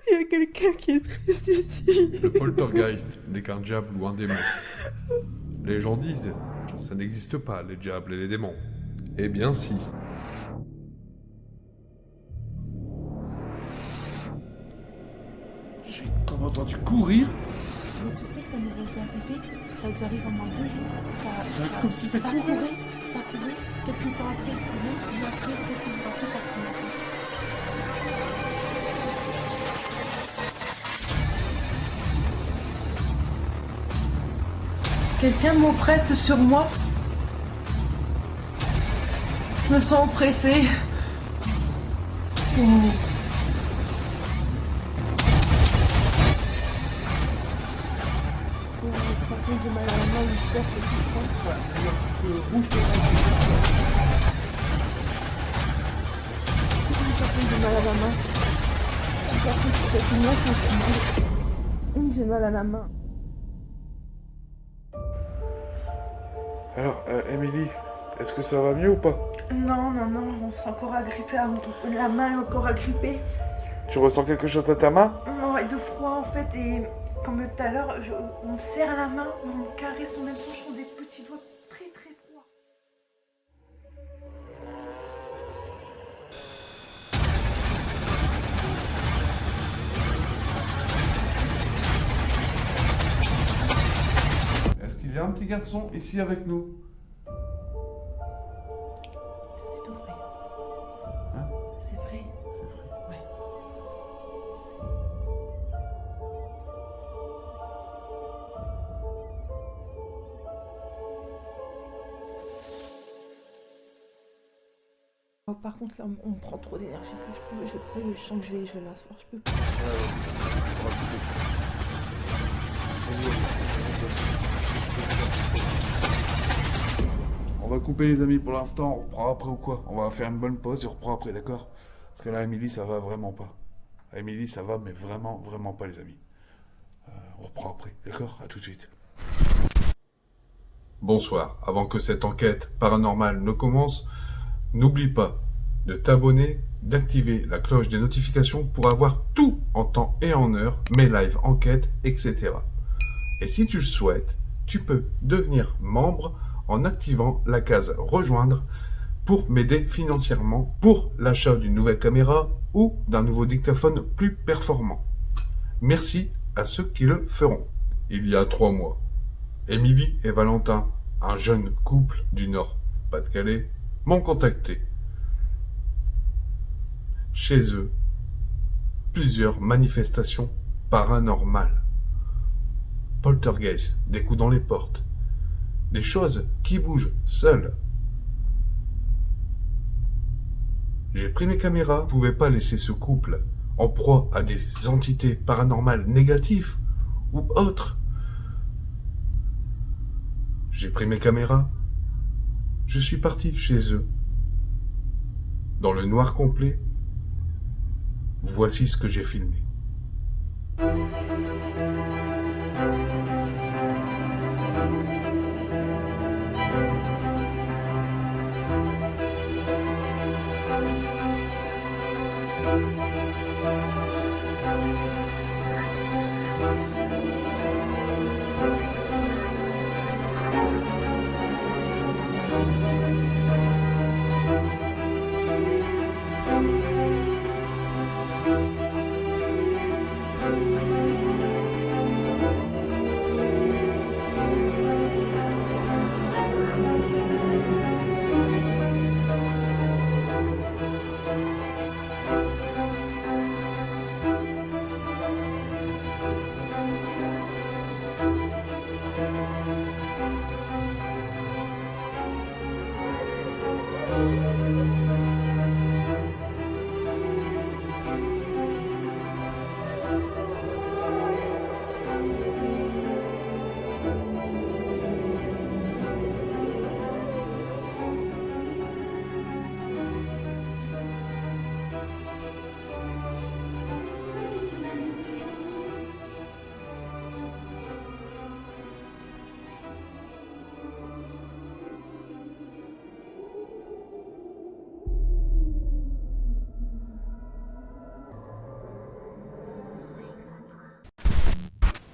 Il y a quelqu'un qui est triste ici. Le poltergeist n'est qu'un diable ou un démon. Les gens disent, ça n'existe pas, les diables et les démons. Eh bien si. J'ai comme entendu courir. Mais tu sais que ça nous est déjà arrivé. Ça nous arrive en moins de 2 jours. Comme si ça courait. Ça courait. Quelques temps après, il courait. Et après, quelques jours après, ça recommençait. Quelqu'un m'oppresse sur moi. Je me sens oppressée. Oh. Par contre, j'ai mal à la main, l'histoire, c'est tout ça. Le rouge te Par contre, j'ai mal à la main. Par contre, c'est moi qui ai mal. J'ai mal à la main. Alors, Émilie, est-ce que ça va mieux ou pas? Non, on s'est encore agrippé à la main est encore agrippée. Tu ressens quelque chose à ta main? Ouais, de froid en fait, et comme tout à l'heure, on me serre la main, on me caresse en même temps, je sens des petits doigts très très froids. Est-ce qu'il y a un petit garçon ici avec nous? C'est tout vrai. Hein? C'est vrai. C'est vrai. Ouais. Oh, par contre là, on me prend trop d'énergie. Je sens que je vais l'asseoir, je peux pas. On va couper les amis pour l'instant, on reprend après ou quoi? On va faire une bonne pause et on reprend après, d'accord? Parce que là, Émilie, ça va vraiment pas. Émilie, ça va, mais vraiment, vraiment pas les amis. On reprend après, d'accord? À tout de suite. Bonsoir. Avant que cette enquête paranormale ne commence, n'oublie pas de t'abonner, d'activer la cloche des notifications pour avoir tout en temps et en heure, mes lives, enquêtes, etc. Et si tu le souhaites, tu peux devenir membre en activant la case rejoindre pour m'aider financièrement pour l'achat d'une nouvelle caméra ou d'un nouveau dictaphone plus performant. Merci à ceux qui le feront. Il y a 3 mois, Émilie et Valentin, un jeune couple du Nord-Pas-de-Calais, m'ont contacté. Chez eux, plusieurs manifestations paranormales. Poltergeist, des coups dans les portes, des choses qui bougent seules. J'ai pris mes caméras, je ne pouvais pas laisser ce couple en proie à des entités paranormales négatives ou autres. J'ai pris mes caméras, je suis parti chez eux. Dans le noir complet, voici ce que j'ai filmé.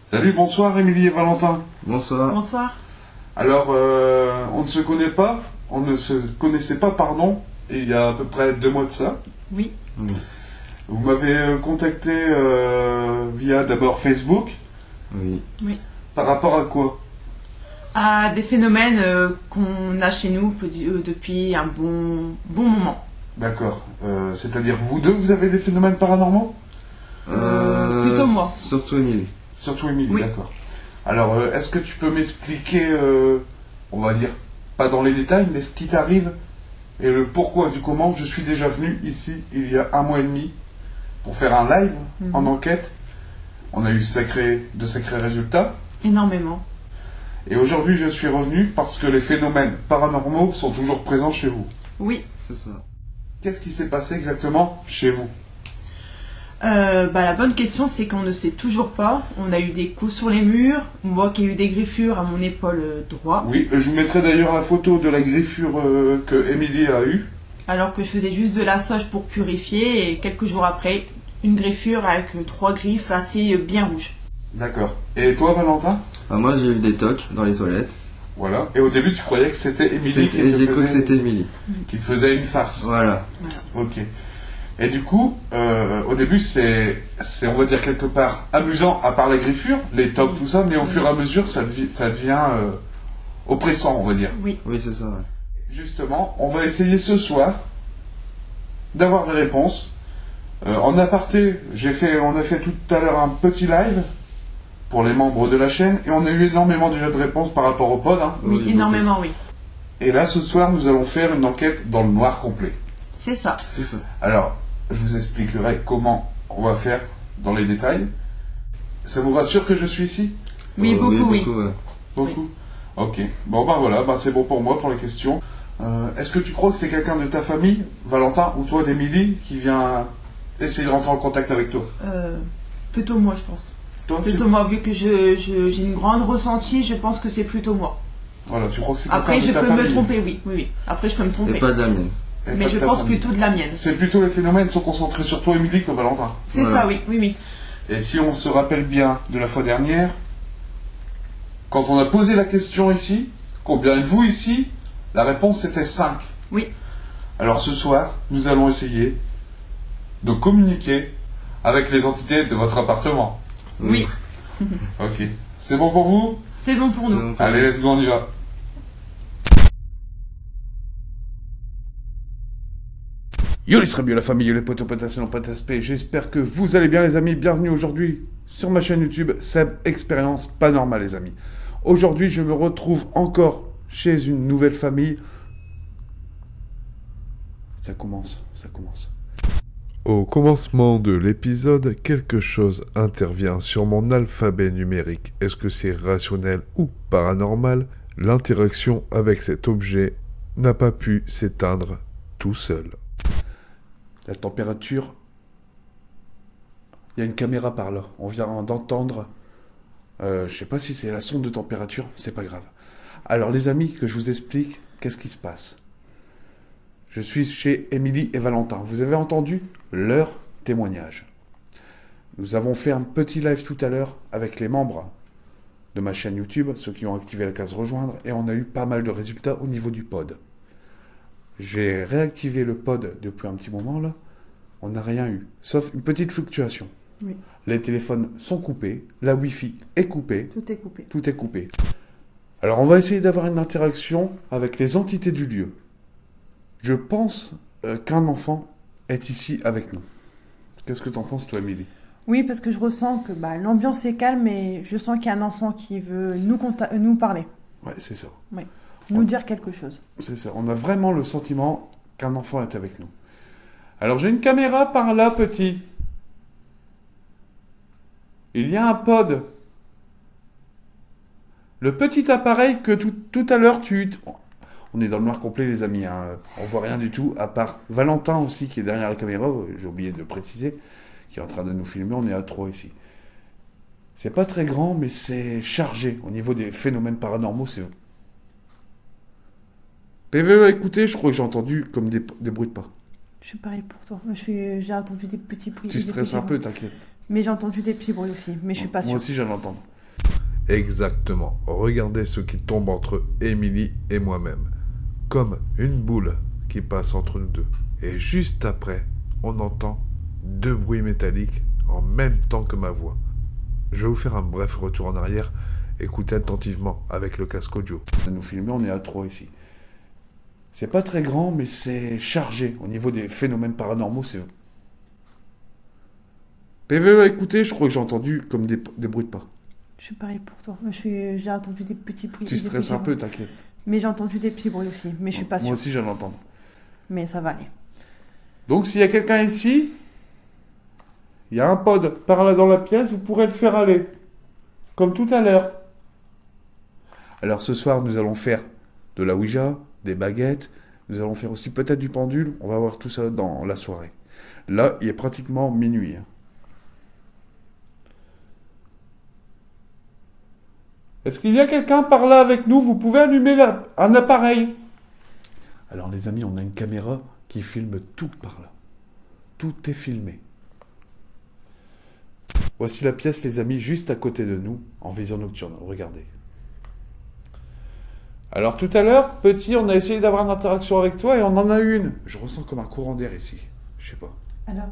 Salut, bonsoir Émilie et Valentin. Bonsoir. Bonsoir. Alors, on ne se connaît pas, on ne se connaissait pas, pardon, il y a à peu près 2 mois de ça. Oui. Oui. Vous m'avez contacté via d'abord Facebook. Oui. Par rapport à quoi? À des phénomènes qu'on a chez nous depuis un bon moment. D'accord. C'est-à-dire vous deux, vous avez des phénomènes paranormaux? Plutôt moi. Surtout Émilie. Surtout Émilie, Oui. d'accord. Alors, est-ce que tu peux m'expliquer, on va dire, pas dans les détails, mais ce qui t'arrive et le pourquoi du comment? Je suis déjà venu ici il y a 1 mois et demi pour faire un live en enquête. On a eu de sacrés résultats. Énormément. Et aujourd'hui, je suis revenu parce que les phénomènes paranormaux sont toujours présents chez vous. Oui. C'est ça. Qu'est-ce qui s'est passé exactement chez vous? La bonne question, c'est qu'on ne sait toujours pas. On a eu des coups sur les murs. Moi qui ai eu des griffures à mon épaule droite. Oui, je vous mettrai d'ailleurs la photo de la griffure que Émilie a eue. Alors que je faisais juste de la soge pour purifier. Et quelques jours après, une griffure avec 3 griffes assez bien rouges. D'accord. Et toi, Valentin? Moi, j'ai eu des tocs dans les toilettes. Voilà. Et au début, tu croyais que c'était Émilie J'ai cru que c'était Émilie. qui te faisait une farce. Voilà. Ok. Et du coup, au début, c'est, on va dire quelque part, amusant, à part la griffure, les tocs, tout ça, mais au fur et à mesure, ça devient oppressant, on va dire. Oui. Oui, c'est ça, ouais. Justement, on va essayer ce soir d'avoir des réponses. En aparté, on a fait tout à l'heure un petit live pour les membres de la chaîne, et on a eu énormément déjà de réponses par rapport au pod. Hein. Oui, Oui, énormément, oui. Et là, ce soir, nous allons faire une enquête dans le noir complet. C'est ça. C'est ça. Alors, je vous expliquerai comment on va faire dans les détails. Ça vous rassure que je suis ici? Oui, beaucoup, oui. ouais. Beaucoup. Ok. Bon, voilà, c'est bon pour moi pour les questions. Est-ce que tu crois que c'est quelqu'un de ta famille, Valentin, ou toi d'Émilie, qui vient essayer de rentrer en contact avec toi? Plutôt moi, je pense. Toi, Plutôt moi, vu que j'ai une grande ressentie, je pense que c'est plutôt moi. Voilà, tu crois que c'est quelqu'un Après, de je ta peux famille? me tromper, oui. Après, je peux me Et tromper. pas de la mienne. Et Mais pas de je ta pense famille. plutôt de la mienne. C'est plutôt les phénomènes sont concentrés sur toi, Émilie, que Valentin. C'est Voilà. ça, oui. Et si on se rappelle bien de la fois dernière, quand on a posé la question ici, combien êtes-vous ici? La réponse était 5. Oui. Alors ce soir, nous allons essayer de communiquer avec les entités de votre appartement. Oui. Ok. C'est bon pour vous? C'est bon pour nous. Donc, Allez, let's go, on y va. Yo les serabieux, la famille, yo les potos, potas et non potas P. J'espère que vous allez bien les amis. Bienvenue aujourd'hui sur ma chaîne YouTube Seb Expérience Pas Normale les amis. Aujourd'hui je me retrouve encore chez une nouvelle famille. Ça commence. Au commencement de l'épisode, quelque chose intervient sur mon alphabet numérique. Est-ce que c'est rationnel ou paranormal? L'interaction avec cet objet n'a pas pu s'éteindre tout seul. La température. Il y a une caméra par là. On vient d'entendre. Je sais pas si c'est la sonde de température, c'est pas grave. Alors les amis, que je vous explique, qu'est-ce qui se passe? Je suis chez Émilie et Valentin. Vous avez entendu leur témoignage. Nous avons fait un petit live tout à l'heure avec les membres de ma chaîne YouTube, ceux qui ont activé la case rejoindre, et on a eu pas mal de résultats au niveau du pod. J'ai réactivé le pod depuis un petit moment là. On n'a rien eu, sauf une petite fluctuation. Oui. Les téléphones sont coupés, la Wi-Fi est coupée, Tout est coupé. tout est coupé. Alors on va essayer d'avoir une interaction avec les entités du lieu. Je pense qu'un enfant est ici avec nous. Qu'est-ce que t'en penses toi, Émilie? Oui, parce que je ressens que l'ambiance est calme et je sens qu'il y a un enfant qui veut nous parler, Ouais, c'est ça. nous dire quelque chose. C'est ça. On a vraiment le sentiment qu'un enfant est avec nous. Alors j'ai une caméra par là, petit. Il y a un pod. Le petit appareil que tout à l'heure On est dans le noir complet, les amis. Hein. On voit rien du tout, à part Valentin aussi qui est derrière la caméra. J'ai oublié de le préciser, qui est en train de nous filmer. On est à 3 ici. C'est pas très grand, mais c'est chargé. Au niveau des phénomènes paranormaux, c'est... PVE, écoutez, je crois que j'ai entendu comme des bruits de pas. Je suis pareil pour toi. J'ai entendu des petits bruits. Tu des stresses petits un peu, bruits. t'inquiète. Mais j'ai entendu des petits bruits aussi, mais je suis pas Moi sûre. aussi, j'allais l'entendre. Exactement. Regardez ce qui tombe entre Émilie et moi-même. Comme une boule qui passe entre nous deux. Et juste après, on entend 2 bruits métalliques en même temps que ma voix. Je vais vous faire un bref retour en arrière. Écoutez attentivement avec le casque audio. À nous filmer, on est à 3 ici. C'est pas très grand, mais c'est chargé. Au niveau des phénomènes paranormaux, c'est... PVE, écoutez, je crois que j'ai entendu comme des bruits de pas. Je suis pareil pour toi. J'ai entendu des petits bruits. Tu des stresses petits un peu, bruits. t'inquiète. Mais j'ai entendu des petits bruits aussi. Mais je suis pas Moi sûre. aussi, j'allais l'entendre. Mais ça va aller. Donc, s'il y a quelqu'un ici, il y a un pod par là dans la pièce, vous pourrez le faire aller. Comme tout à l'heure. Alors, ce soir, nous allons faire de la Ouija, des baguettes. Nous allons faire aussi peut-être du pendule. On va voir tout ça dans la soirée. Là, il est pratiquement minuit. Est-ce qu'il y a quelqu'un par là avec nous? Vous pouvez allumer un appareil. Alors les amis, on a une caméra qui filme tout par là. Tout est filmé. Voici la pièce, les amis, juste à côté de nous, en vision nocturne. Regardez. Alors tout à l'heure, petit, on a essayé d'avoir une interaction avec toi et on en a eu une. Je ressens comme un courant d'air ici. Je sais pas. Alors,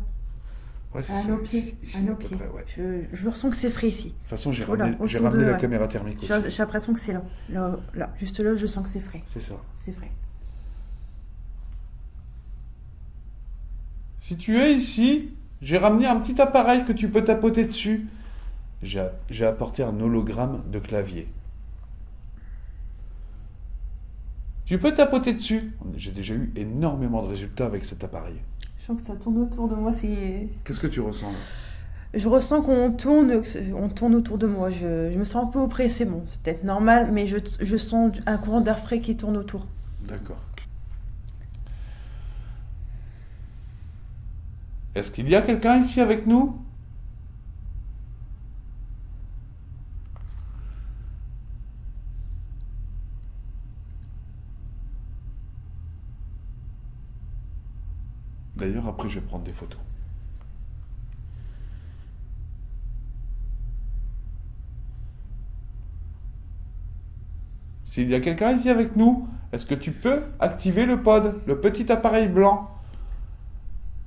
Ouais, c'est à ça, nos pieds. ici, À nos à peu pieds. près, ouais. Je ressens que c'est frais ici. De toute façon, j'ai Voilà, ramené, autour de- la ouais. caméra thermique aussi. J'ai l'impression que c'est là. Là. Juste là, je sens que c'est frais. C'est ça. C'est frais. Si tu es ici, j'ai ramené un petit appareil que tu peux tapoter dessus. J'ai apporté un hologramme de clavier. Tu peux tapoter dessus. J'ai déjà eu énormément de résultats avec cet appareil. Je sens que ça tourne autour de moi. Qu'est-ce que tu ressens là? Je ressens qu'on tourne autour de moi. Je me sens un peu oppressée. Bon, c'est peut-être normal, mais je sens un courant d'air frais qui tourne autour. D'accord. Est-ce qu'il y a quelqu'un ici avec nous? D'ailleurs, après, je vais prendre des photos. S'il y a quelqu'un ici avec nous, est-ce que tu peux activer le pod, le petit appareil blanc?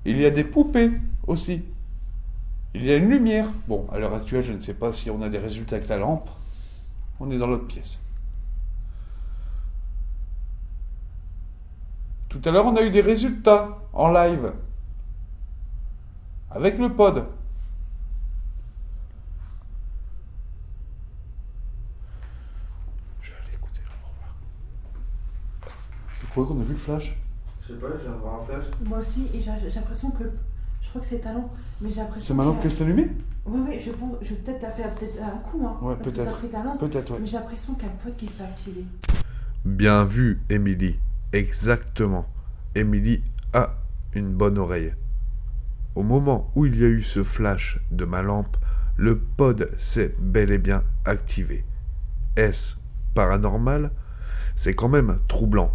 Il y a des poupées aussi. Il y a une lumière. Bon, à l'heure actuelle, je ne sais pas si on a des résultats avec la lampe. On est dans l'autre pièce. Tout à l'heure, on a eu des résultats en live. Avec le pod. Je vais aller écouter là pour voir. C'est quoi qu'on a vu le flash? Je sais pas, je viens de voir un flash. Moi aussi, et j'ai l'impression que... Je crois que c'est talent, mais j'ai l'impression C'est ma lampe qu'elle s'allumait? Oui, je pense... Peut-être t'as fait un coup, hein. Ouais, parce que peut-être. t'as pris ta lampe. Peut-être, ouais. Mais j'ai l'impression qu'il y a le pod qui s'est activé. Bien vu, Émilie. Exactement. Émilie a une bonne oreille. Au moment où il y a eu ce flash de ma lampe, le pod s'est bel et bien activé. Est-ce paranormal? C'est quand même troublant.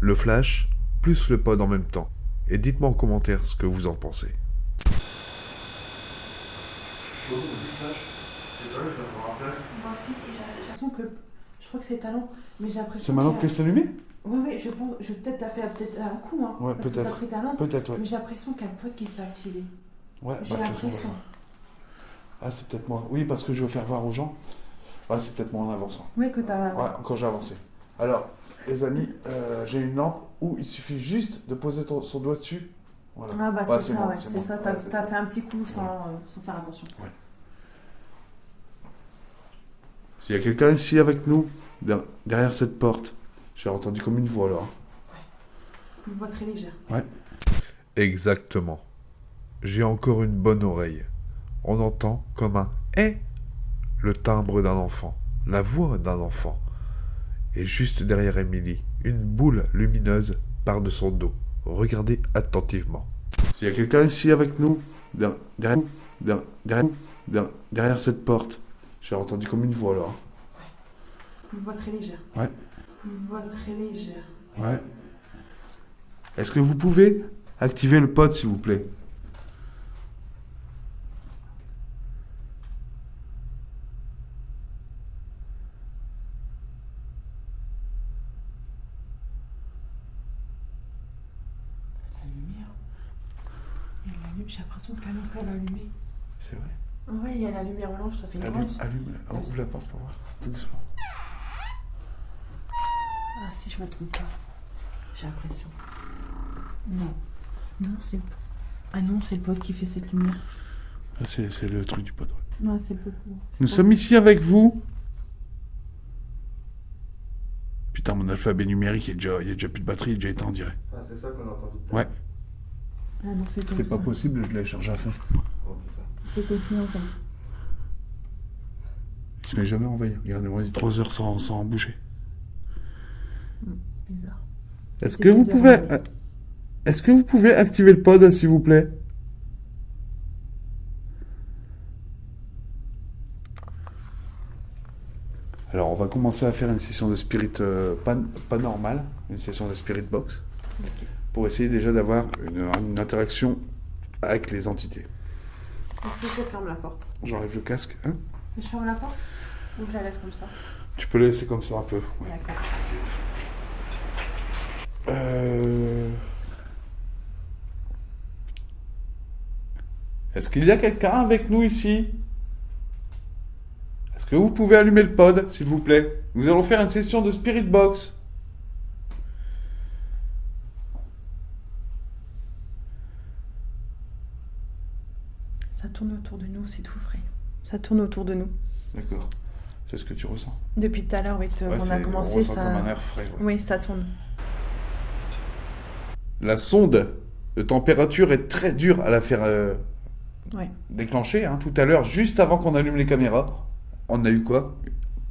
Le flash, plus le pod en même temps. Et dites-moi en commentaire ce que vous en pensez. Moi aussi, et j'ai l'impression que... Je crois que c'est talent, mais j'ai l'impression C'est ma lampe qu'il y qu'elle s'allumait? Oui, je pense... Peut-être t'as fait un coup, hein. Ouais, parce que t'as peut-être. pris ta lampe. Peut-être, ouais. Mais j'ai l'impression qu'il y a le pod qui s'est activé. Ouais, J'ai de toute façon, l'impression. Ah, c'est peut-être moi. Oui, parce que je veux faire voir aux gens. Ouais, c'est peut-être moi en avançant. Oui, que t'as... Ouais, quand j'ai avancé. Alors, les amis, j'ai une lampe où il suffit juste de poser son doigt dessus. Voilà. Ah bah Ouais, c'est ça, moi, ouais, c'est moi. ça. Ouais, c'est T'as ça. fait un petit coup sans faire attention. S'il y a quelqu'un ici avec nous, derrière cette porte, j'ai entendu comme une voix là. Une voix très légère. Exactement. J'ai encore une bonne oreille. On entend comme un « eh » le timbre d'un enfant, la voix d'un enfant. Et juste derrière Émilie, une boule lumineuse part de son dos. Regardez attentivement. S'il y a quelqu'un ici avec nous, derrière cette porte, j'ai entendu comme une voix là. Une voix très légère. Ouais. Une voix très légère. Ouais. Est-ce que vous pouvez activer le pod, s'il vous plaît? J'ai l'impression que la lampe elle a allumé. C'est vrai. Ouais, il y a la lumière blanche, ça fait une grande. Allume, ouvre la porte pour voir. Tout doucement. Ah si, je me trompe pas. J'ai l'impression. Non. Non, c'est... Ah non, c'est le pote qui fait cette lumière. Ah, c'est le truc du pod. Ouais. Non, c'est le pote. Nous sommes ici avec vous. Putain, mon alphabet numérique, il y a déjà plus de batterie, il est déjà éteint, on dirait. Ah, c'est ça qu'on a entendu. tout à Ouais. l'heure. Ah non, c'était... C'est pas possible, je l'ai chargé à fond. Oh putain. C'était mis en vain. Il se met jamais en veille. Regardez, moi, il dit 3 heures sans bouger. Bizarre. Est-ce C'était que vous bien pouvez... enlevé. Est-ce que vous pouvez activer le pod, s'il vous plaît? Alors, on va commencer à faire une session de spirit pas normale, une session de spirit box, pour essayer déjà d'avoir une interaction avec les entités. Est-ce que je ferme la porte? J'enlève le casque, hein? Je ferme la porte? Ou je la laisse comme ça? Tu peux le laisser comme ça un peu. Ouais. D'accord. Est-ce qu'il y a quelqu'un avec nous ici? Est-ce que vous pouvez allumer le pod, s'il vous plaît? Nous allons faire une session de Spirit Box. Ça tourne autour de nous, c'est tout frais. Ça tourne autour de nous. D'accord. C'est ce que tu ressens? Depuis tout à l'heure, oui, Ouais, on a commencé, on ressent ça... comme un air frais. Ouais. Oui, ça tourne. La sonde de température est très dure à la faire Ouais. déclencher. Hein. Tout à l'heure, juste avant qu'on allume les caméras, on a eu quoi?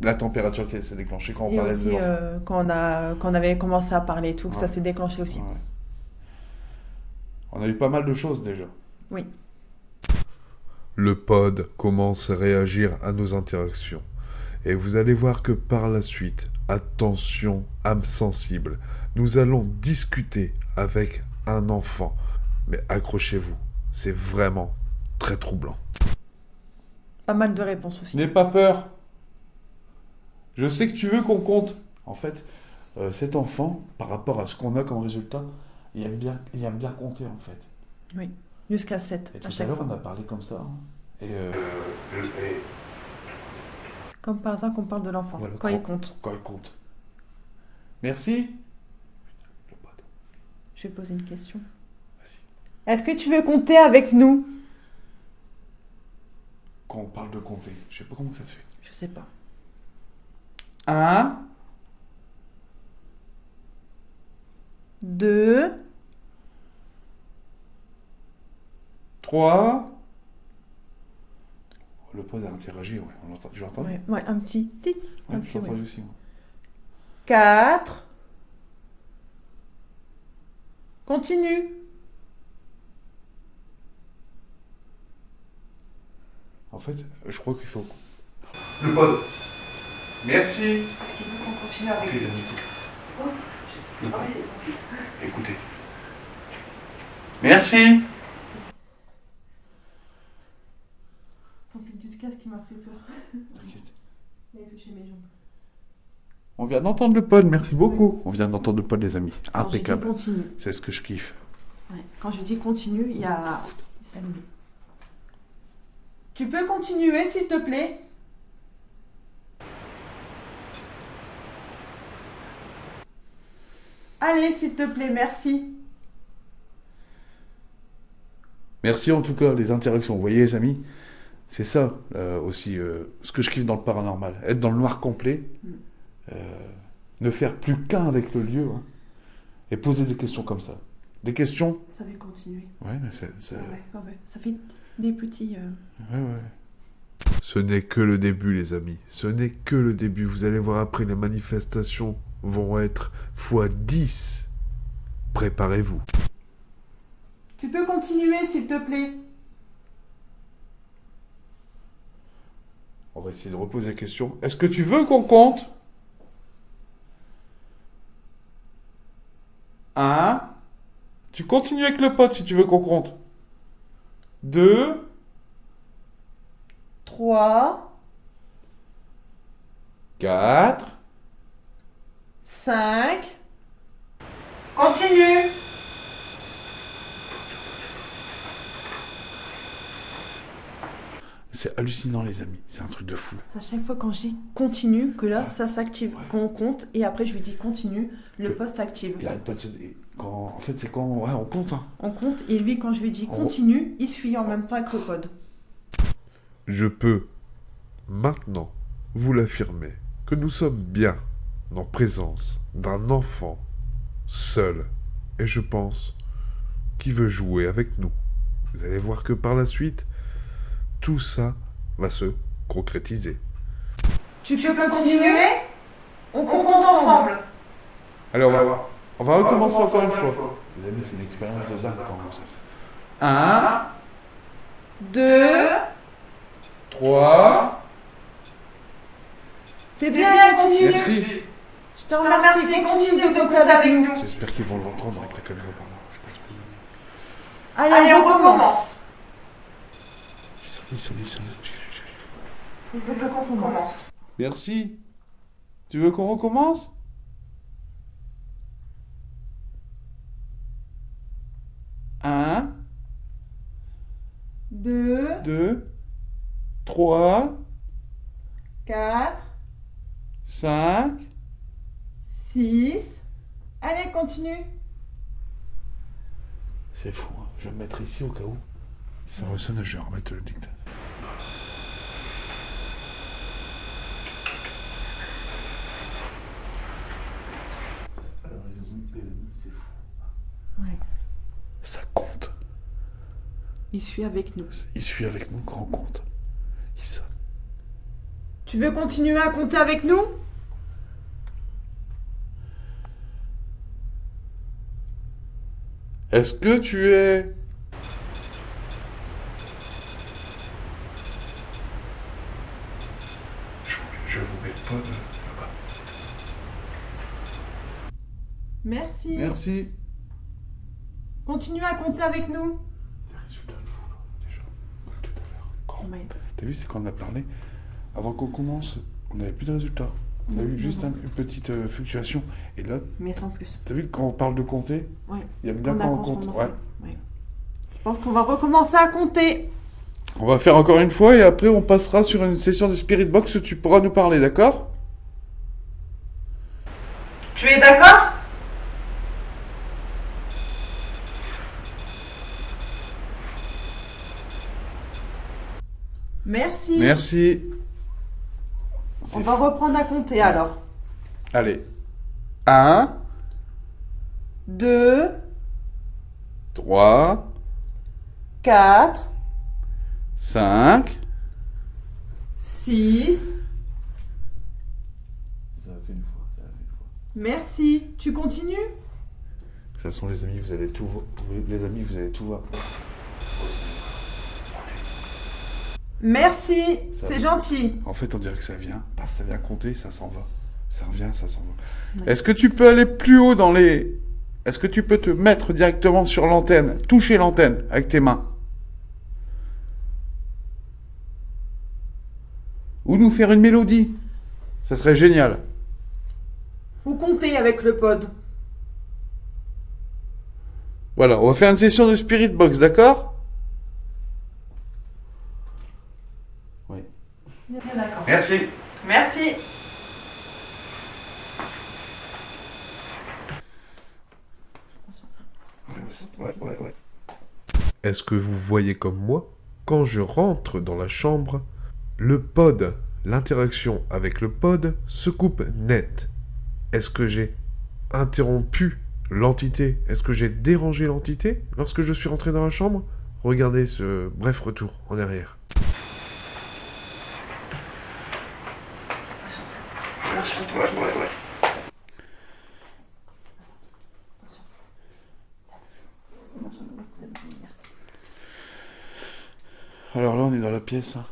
La température qui s'est déclenchée quand on Et parlait aussi, de l'enfant. quand on avait commencé à parler et tout, que ça Ouais. s'est déclenché aussi. Ouais. On a eu pas mal de choses déjà. Oui. Le pod commence à réagir à nos interactions. Et vous allez voir que par la suite, attention, âme sensible, nous allons discuter avec un enfant. Mais accrochez-vous, c'est vraiment très troublant. Pas mal de réponses aussi. N'aie pas peur. Je sais que tu veux qu'on compte. En fait, cet enfant, par rapport à ce qu'on a comme résultat, il aime bien compter en fait. Oui. Jusqu'à 7 Et à tout à chaque l'heure, fois. on a parlé comme ça. Hein. Et Comme par hasard qu'on parle de l'enfant, Voilà, quand il compte. quand il compte. Merci. Le pod. Je vais poser une question. Vas-y. Est-ce que tu veux compter avec nous? Quand on parle de compter, je sais pas comment ça se fait. Je sais pas. 1, 2, 3. Le pod a interagi, ouais. Tu l'entends? ouais, un petit tic. Ouais, un je petit, l'entends ouais. aussi. Moi. 4. Continue. En fait, je crois qu'il faut. Le pod. Merci. Est-ce qu'il veut qu'on continue avec Les amis, écoutez. Écoutez. Merci. Ton fil du casque qui m'a fait peur. T'inquiète. Il a touché mes jambes. On vient d'entendre le pod, merci beaucoup. On vient d'entendre le pod, les amis. Quand je dis Impeccable. continue. C'est ce que je kiffe. Ouais. Quand je dis continue, il y a... il s'allume. Tu peux continuer, s'il te plaît? Allez, s'il te plaît, merci. Merci en tout cas, les interactions. Vous voyez, les amis, c'est ça aussi ce que je kiffe dans le paranormal. Être dans le noir complet, ne faire plus qu'un avec le lieu, hein, et poser des questions comme ça. Des questions. Ça va continuer. Ouais, mais Ouais. Ça fait des petits... ouais. Ce n'est que le début, les amis. Ce n'est que le début. Vous allez voir après, les manifestations vont être x10. Préparez-vous. Tu peux continuer, s'il te plaît? On va essayer de reposer la question. Est-ce que tu veux qu'on compte? 1. Tu continues avec le pote si tu veux qu'on compte. 2. 3, 4. 5... Continue. C'est hallucinant, les amis. C'est un truc de fou. C'est à chaque fois quand je dis continue que là, ça s'active. Quand on compte et après je lui dis continue, le poste s'active. Il arrête pas de se... En fait, c'est quand... Ouais, on compte, hein. On compte et lui, quand je lui dis continue, il suit en même temps avec le pod. Je peux maintenant vous l'affirmer que nous sommes bien en présence d'un enfant seul et je pense qu'il veut jouer avec nous. Vous allez voir que par la suite, tout ça va se concrétiser. Tu peux continuer? On compte ensemble. Allez, on va recommencer encore une fois. Les amis, c'est une expérience de dingue quand même, ça. 1, 2, 3... c'est bien, continue. Merci. Je te remercie, continue de compter avec nous. J'espère qu'ils vont l'entendre avec la caméra par là. Je sais pas ce que... Allez, on recommence. Il sonne. J'y vais. Il faut qu'on recommence. Merci. Tu veux qu'on recommence? Un, 2, 2, 3, 4, 5... 6. Allez, continue. C'est fou, hein. Je vais me mettre ici au cas où. Ça ressonne, je vais remettre le dictat. Alors les amis, c'est fou. Ouais. Ça compte. Il suit avec nous. Il suit avec nous quand on compte. Il sonne. Tu veux continuer à compter avec nous? Est-ce que tu es... Je vous mets pas de là-bas. Merci. Merci. Continue à compter avec nous. Des résultats de fou, là, déjà. Comme tout à l'heure. Quand- Ouais. T'as vu, c'est quand on a parlé, avant qu'on commence, on n'avait plus de résultats. On a eu juste une petite fluctuation. Et là, Mais sans plus. t'as vu, quand on parle de compter, Ouais. il y a bien On a quand on compte. commencé. Ouais. Ouais. Je pense qu'on va recommencer à compter. On va faire encore une fois et après on passera sur une session de Spirit Box où tu pourras nous parler, d'accord? Tu es d'accord? Merci. Merci. On va reprendre à compter alors. Allez. 1, 2, 3, 4, 5. 6. Ça a fait une fois. Merci. Tu continues? De toute façon, les amis, vous allez tout voir. Merci. Ça C'est va. gentil. En fait, on dirait que ça vient. Ça vient compter, ça s'en va. Ça revient, ça s'en va. Ouais. Est-ce que tu peux aller plus haut dans les... Est-ce que tu peux te mettre directement sur l'antenne, toucher l'antenne avec tes mains? Ou nous faire une mélodie? Ça serait génial. Ou compter avec le pod. Voilà, on va faire une session de Spirit Box, d'accord? Oui. Merci. Merci. Ouais. Est-ce que vous voyez comme moi, quand je rentre dans la chambre, le pod, l'interaction avec le pod se coupe net? Est-ce que j'ai interrompu l'entité? Est-ce que j'ai dérangé l'entité lorsque je suis rentré dans la chambre? Regardez ce bref retour en arrière. Ouais. Alors là, on est dans la pièce. Hein.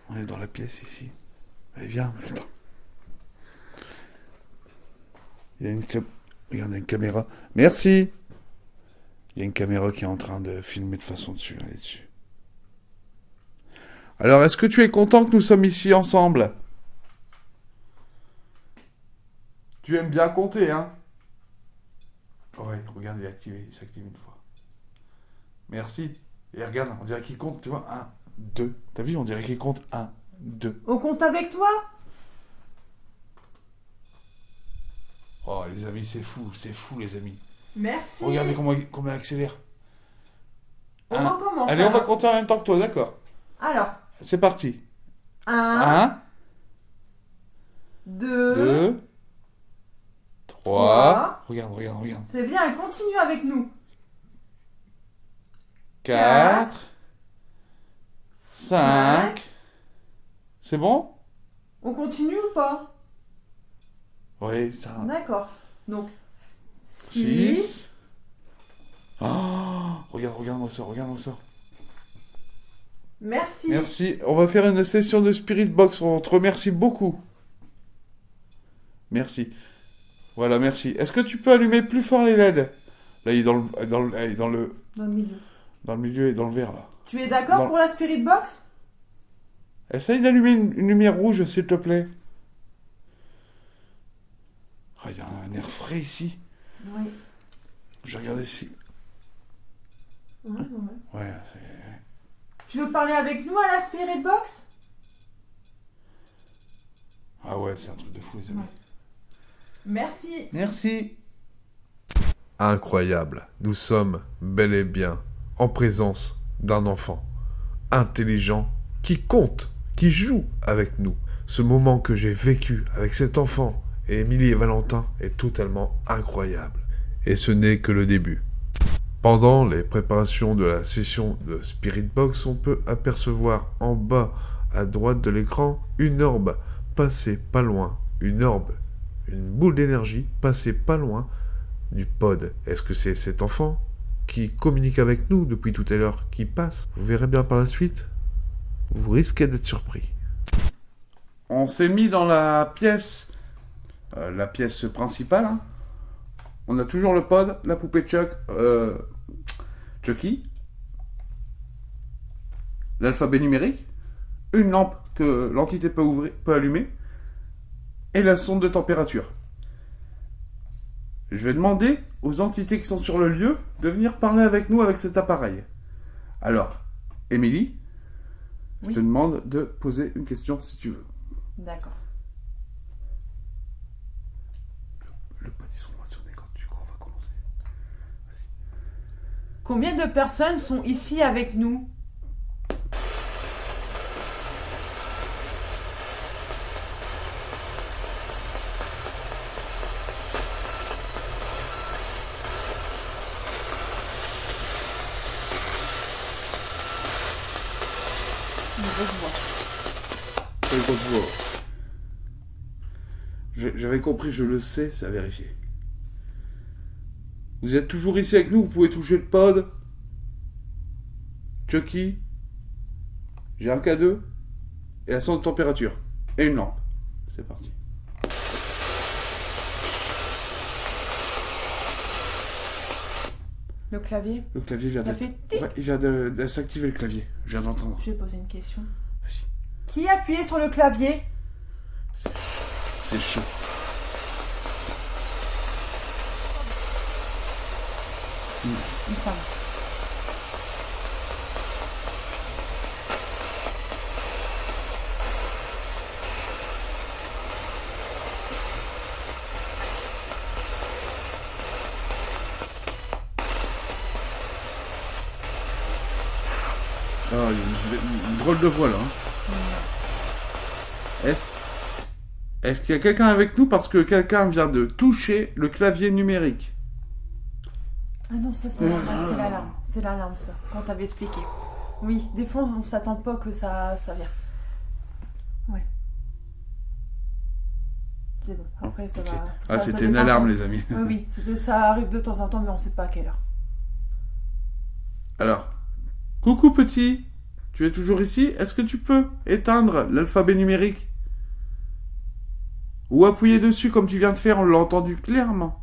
On est dans la pièce ici. Allez, viens, attends. Il y a Regardez, une caméra. Merci. Il y a une caméra qui est en train de filmer de façon dessus. Allez dessus. Alors, est-ce que tu es content que nous sommes ici ensemble? Tu aimes bien compter, hein? Ouais, regarde, il s'active une fois. Merci. Et regarde, on dirait qu'il compte, tu vois. 1, 2. T'as vu, on dirait qu'il compte 1, 2. On compte avec toi? Oh, les amis, c'est fou, les amis. Merci. Regardez comment il accélère. On Un. recommence. Allez, on va alors. compter en même temps que toi, d'accord? Alors, C'est parti. 1, 1, 2, 2, 3. Regarde. C'est bien, continue avec nous. 4, 5. C'est bon? On continue ou pas? Oui, ça. D'accord. Donc, 6. 6. Oh, regarde-moi ça. Merci. Merci. On va faire une session de Spirit Box. On te remercie beaucoup. Merci. Voilà, merci. Est-ce que tu peux allumer plus fort les LED? Là, il est dans le Dans le milieu. milieu et dans le vert, là. Tu es d'accord Dans- pour la Spirit Box? Essaye d'allumer une lumière rouge, s'il te plaît. Ah, il y a un air frais ici. Oui. Je regarde ici. Ouais, c'est... Tu veux parler avec nous à la Spirit Box? Ah ouais, c'est un truc de fou, les amis. Ouais. Merci. Merci. Incroyable, nous sommes bel et bien en présence d'un enfant intelligent qui compte, qui joue avec nous. Ce moment que j'ai vécu avec cet enfant et Émilie et Valentin est totalement incroyable. Et ce n'est que le début. Pendant les préparations de la session de Spirit Box, on peut apercevoir en bas à droite de l'écran une orbe passée pas loin, une boule d'énergie passée pas loin du pod. Est-ce que c'est cet enfant qui communique avec nous depuis tout à l'heure qui passe? Vous verrez bien par la suite. Vous risquez d'être surpris. On s'est mis dans la pièce principale. Hein. On a toujours le pod, la poupée Chucky, l'alphabet numérique, une lampe que l'entité peut allumer, et la sonde de température. Je vais demander aux entités qui sont sur le lieu de venir parler avec nous avec cet appareil. Alors, Émilie, Oui. je te demande de poser une question si tu veux. D'accord. Le pod, ils seront sonner quand on va commencer. Vas-y. Combien de personnes sont ici avec nous? Une grosse voix. Très grosse voix. J'avais compris, je le sais, c'est à vérifier. Vous êtes toujours ici avec nous, vous pouvez toucher le pod. Chucky. J'ai un K2. Et la sonde de température. Et une lampe. C'est parti. Le clavier? Le clavier vient Il a d'être... fait tic. Ouais, il vient de s'activer le clavier. Je viens d'entendre. Je vais poser une question. Vas-y. Qui a appuyé sur le clavier? C'est chaud. Une femme. Ah, il y a une drôle de voix là. Hein. Est-ce qu'il y a quelqu'un avec nous parce que quelqu'un vient de toucher le clavier numérique? Ah non, ça c'est l'alarme. C'est l'alarme ça, quand t'avais expliqué. Oui, des fois on s'attend pas que ça vient. Ouais. C'est bon, après ça Ok. va. Ah, ça c'était une dépend alarme, quand- les amis. Oui, ça arrive de temps en temps, mais on sait pas à quelle heure. Alors, coucou petit, tu es toujours ici? Est-ce que tu peux éteindre l'alphabet numérique? Ou appuyer dessus comme tu viens de faire, on l'a entendu clairement.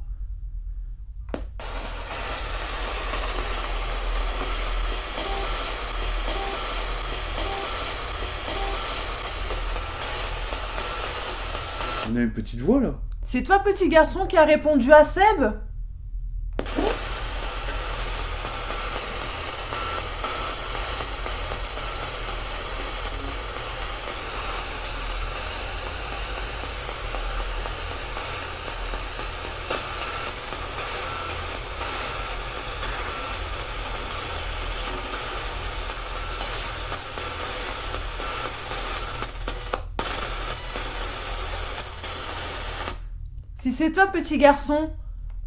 On a une petite voix là. C'est toi, petit garçon, qui a répondu à Seb? Si c'est toi, petit garçon,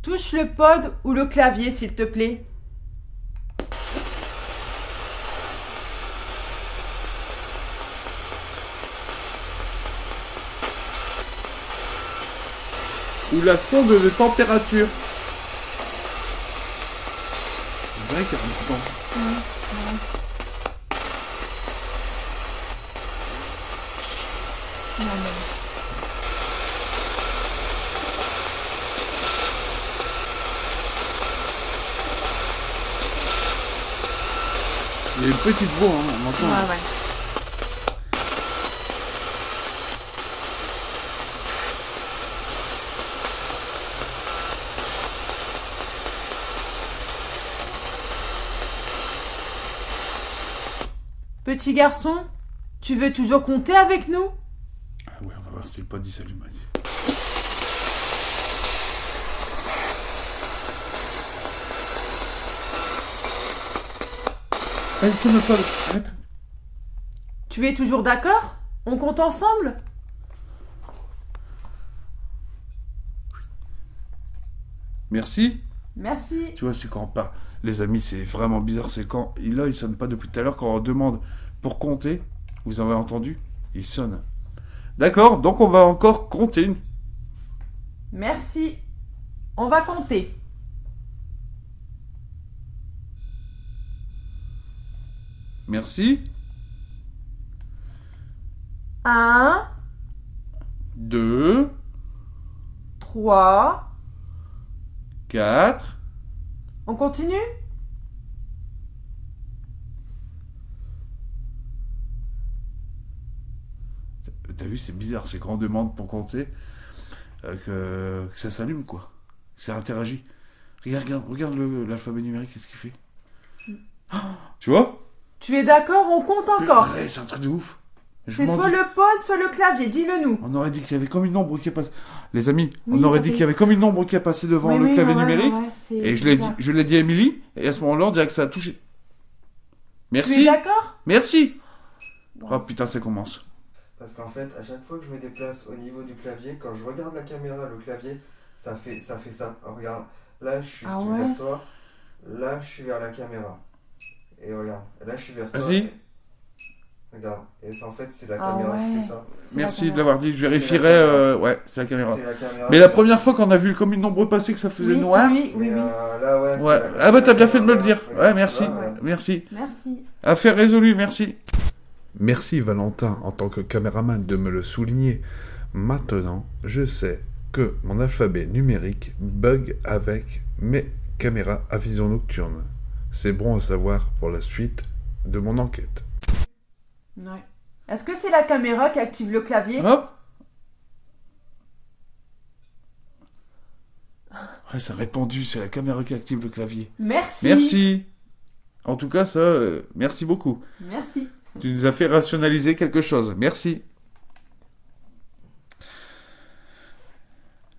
touche le pod ou le clavier, s'il te plaît. Ou la sonde de température. C'est vrai qu'il y a un bouton. Il y a une petite voix, hein, on entend. Ouais. Petit garçon, tu veux toujours compter avec nous? Ah ouais, on va voir si le pod il s'allume, vas-y. Ah, il sonne le pod, arrête. Tu es toujours d'accord? On compte ensemble? Merci. Merci. Tu vois, c'est quand on parle. Les amis, c'est vraiment bizarre, c'est quand... Là, il sonne pas depuis tout à l'heure, quand on demande pour compter, vous avez entendu? Il sonne. D'accord, donc on va encore compter. Merci. On va compter. Merci. 1, 2, 3. 4. On continue? T'as vu, c'est bizarre, c'est quand on demande pour compter que ça s'allume, quoi. Que ça interagit. Regarde l'alphabet numérique, qu'est-ce qu'il fait? Oh, tu vois? Tu es d'accord? On compte encore. Ouais, c'est un truc de ouf. Je C'est m'en soit dis- le pod, soit le clavier. Dis-le nous. On aurait dit qu'il y avait comme une ombre qui est passée. Les amis, Oui, on aurait ça dit fait- qu'il y avait comme une ombre qui est passée devant Oui, le oui, clavier ouais, numérique. ouais, c'est- Et c'est ça. je l'ai dit à Émilie, et à ce moment-là, on dirait que ça a touché. Tu es Merci. d'accord? Merci. Oh putain, ça commence. Parce qu'en fait, à chaque fois que je me déplace au niveau du clavier, quand je regarde la caméra, le clavier, ça fait ça. Alors, regarde, là je suis Ah ouais. vers toi, là je suis vers la caméra. Et regarde, là je suis vers toi. Vas-y. et- Regarde, et ça, en fait c'est la Ah caméra qui ouais. fait ça. C'est la Merci caméra. de l'avoir dit. Je vérifierai. C'est la caméra. Ouais, c'est la caméra. C'est la caméra. Mais la première fois qu'on a vu comme une ombre passer que ça faisait Oui, noir. oui, oui, Mais, oui. là ouais. Ouais. c'est la- Ah bah c'est t'as la bien fait de me le caméra. dire. Regarde, Ouais, merci. tu vois, ouais. Merci. Merci. Affaire résolue, merci. Merci Valentin, en tant que caméraman, de me le souligner. Maintenant, je sais que mon alphabet numérique bug avec mes caméras à vision nocturne. C'est bon à savoir pour la suite de mon enquête. Ouais. Est-ce que c'est la caméra qui active le clavier? Hop. Ouais, ça a répondu, c'est la caméra qui active le clavier. Merci. Merci. En tout cas, ça, merci beaucoup. Merci. Tu nous as fait rationaliser quelque chose. Merci.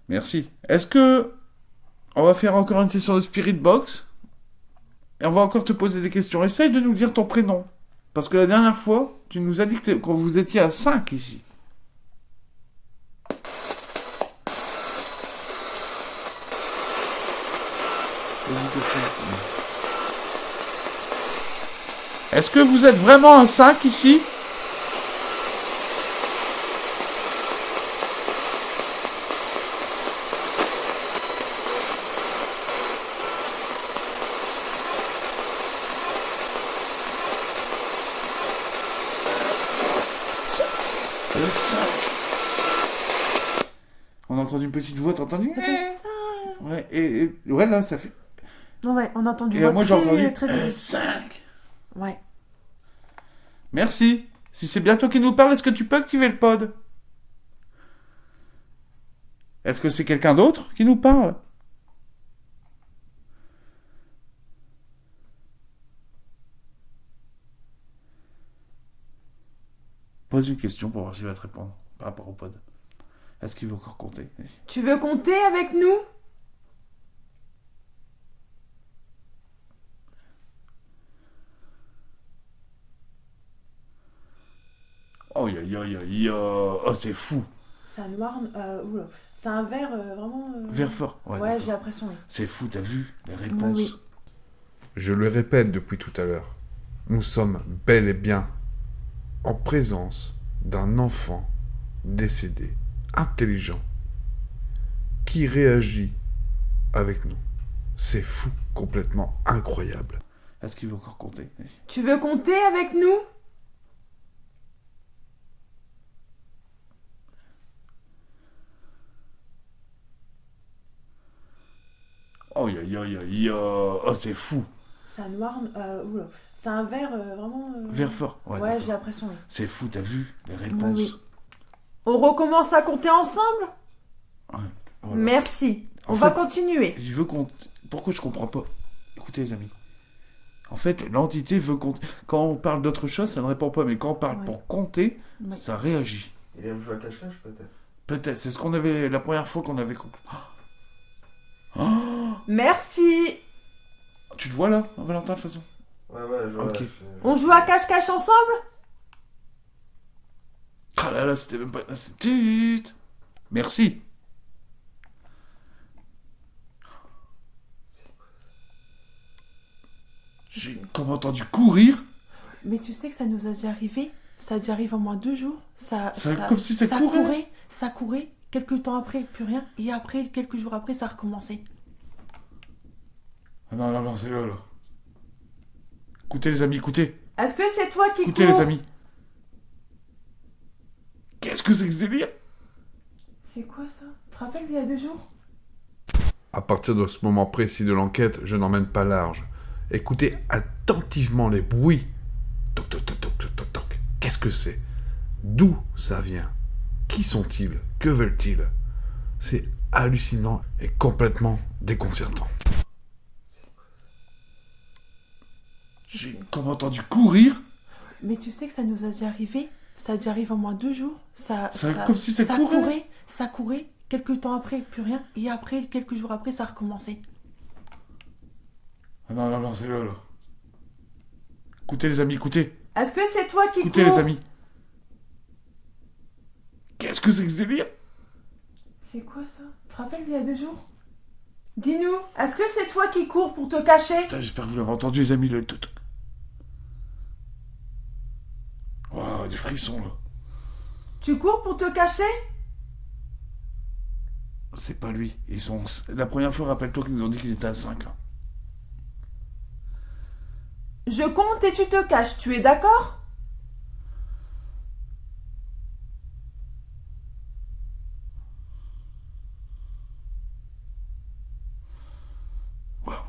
Merci. Est-ce que on va faire encore une session de Spirit Box? Et on va encore te poser des questions. Essaye de nous dire ton prénom. Parce que la dernière fois, tu nous as dit que vous étiez à 5 ici. Est-ce que vous êtes vraiment à 5 ici? Le 5. On a entendu une petite voix, t'as entendu? Ça. Ouais, et ouais, là, ça fait... Ouais, on a entendu. Et moi, j'ai entendu très aiguë. 5. Ouais. Merci. Si c'est bien toi qui nous parles, est-ce que tu peux activer le pod? Est-ce que c'est quelqu'un d'autre qui nous parle? Pose une question pour voir s'il va te répondre par rapport au pod. Est-ce qu'il veut encore compter? Vas-y. Tu veux compter avec nous? Oh, oh, c'est fou. Ça noir. Oula. C'est un verre vraiment... Vert fort. Ouais, d'accord. j'ai l'impression, oui. C'est fou, t'as vu les réponses? Oui. Je le répète depuis tout à l'heure, nous sommes bel et bien en présence d'un enfant décédé, intelligent, qui réagit avec nous. C'est fou, complètement incroyable. Est-ce qu'il veut encore compter? Vas-y. Tu veux compter avec nous? Oh, oh, c'est fou. C'est un noir... oula. C'est un verre vraiment... Vert fort. Ouais, d'accord. j'ai l'impression, oui. C'est fou, t'as vu les réponses? Oui. On recommence à compter ensemble? Ouais, voilà. Merci. En On va fait, continuer. Il veut compter. Pourquoi je comprends pas? Écoutez, les amis. En fait, l'entité veut compter. Quand on parle d'autre chose, ça ne répond pas. Mais quand on parle Ouais. pour compter, Ouais. ça réagit. Il aime jouer à cache-cache, peut-être. Peut-être. C'est ce qu'on avait la première fois qu'on avait compris. Oh, Merci. tu te vois là, Valentin, de toute façon? Ouais, je Ok. On joue à cache-cache ensemble? Ah là là, c'était même pas. C'était. Merci. J'ai comme entendu courir. Mais tu sais que ça nous a déjà arrivé? Ça a déjà arrivé en moins 2 jours. Comme si ça courait. Ça courait. Quelques temps après, plus rien. Et après, quelques jours après, ça a recommencé. Ah non, c'est là. Écoutez, les amis, écoutez. Est-ce que c'est toi qui Écoutez, cours? les amis. Qu'est-ce que c'est que ce délire? C'est quoi ça? Tu te rappelles d'il y a 2 jours? À partir de ce moment précis de l'enquête, je n'emmène pas large. Écoutez attentivement les bruits. Toc, toc, toc, toc, toc, toc, toc. Qu'est-ce que c'est? D'où ça vient? Qui sont-ils? Que veulent-ils? C'est hallucinant et complètement déconcertant. J'ai comme entendu courir. Mais tu sais que ça nous a déjà arrivé? Ça a déjà arrivé en moins 2 jours. Comme si ça courait. Ça courait. Quelques temps après, plus rien. Et après, quelques jours après, ça a recommencé. Ah non, c'est là. Écoutez, les amis, écoutez. Est-ce que c'est toi qui Écoutez, cours? les amis. Qu'est-ce que c'est que ce délire? C'est quoi ça? Tu te rappelles d'il y a 2 jours? Dis-nous, est-ce que c'est toi qui cours pour te cacher? Putain, j'espère que vous l'avez entendu, les amis, le tout. Waouh, des frissons, là. Tu cours pour te cacher? C'est pas lui. Ils sont... La première fois, rappelle-toi qu'ils nous ont dit qu'ils étaient à 5. Hein. Je compte et tu te caches, tu es d'accord? Waouh.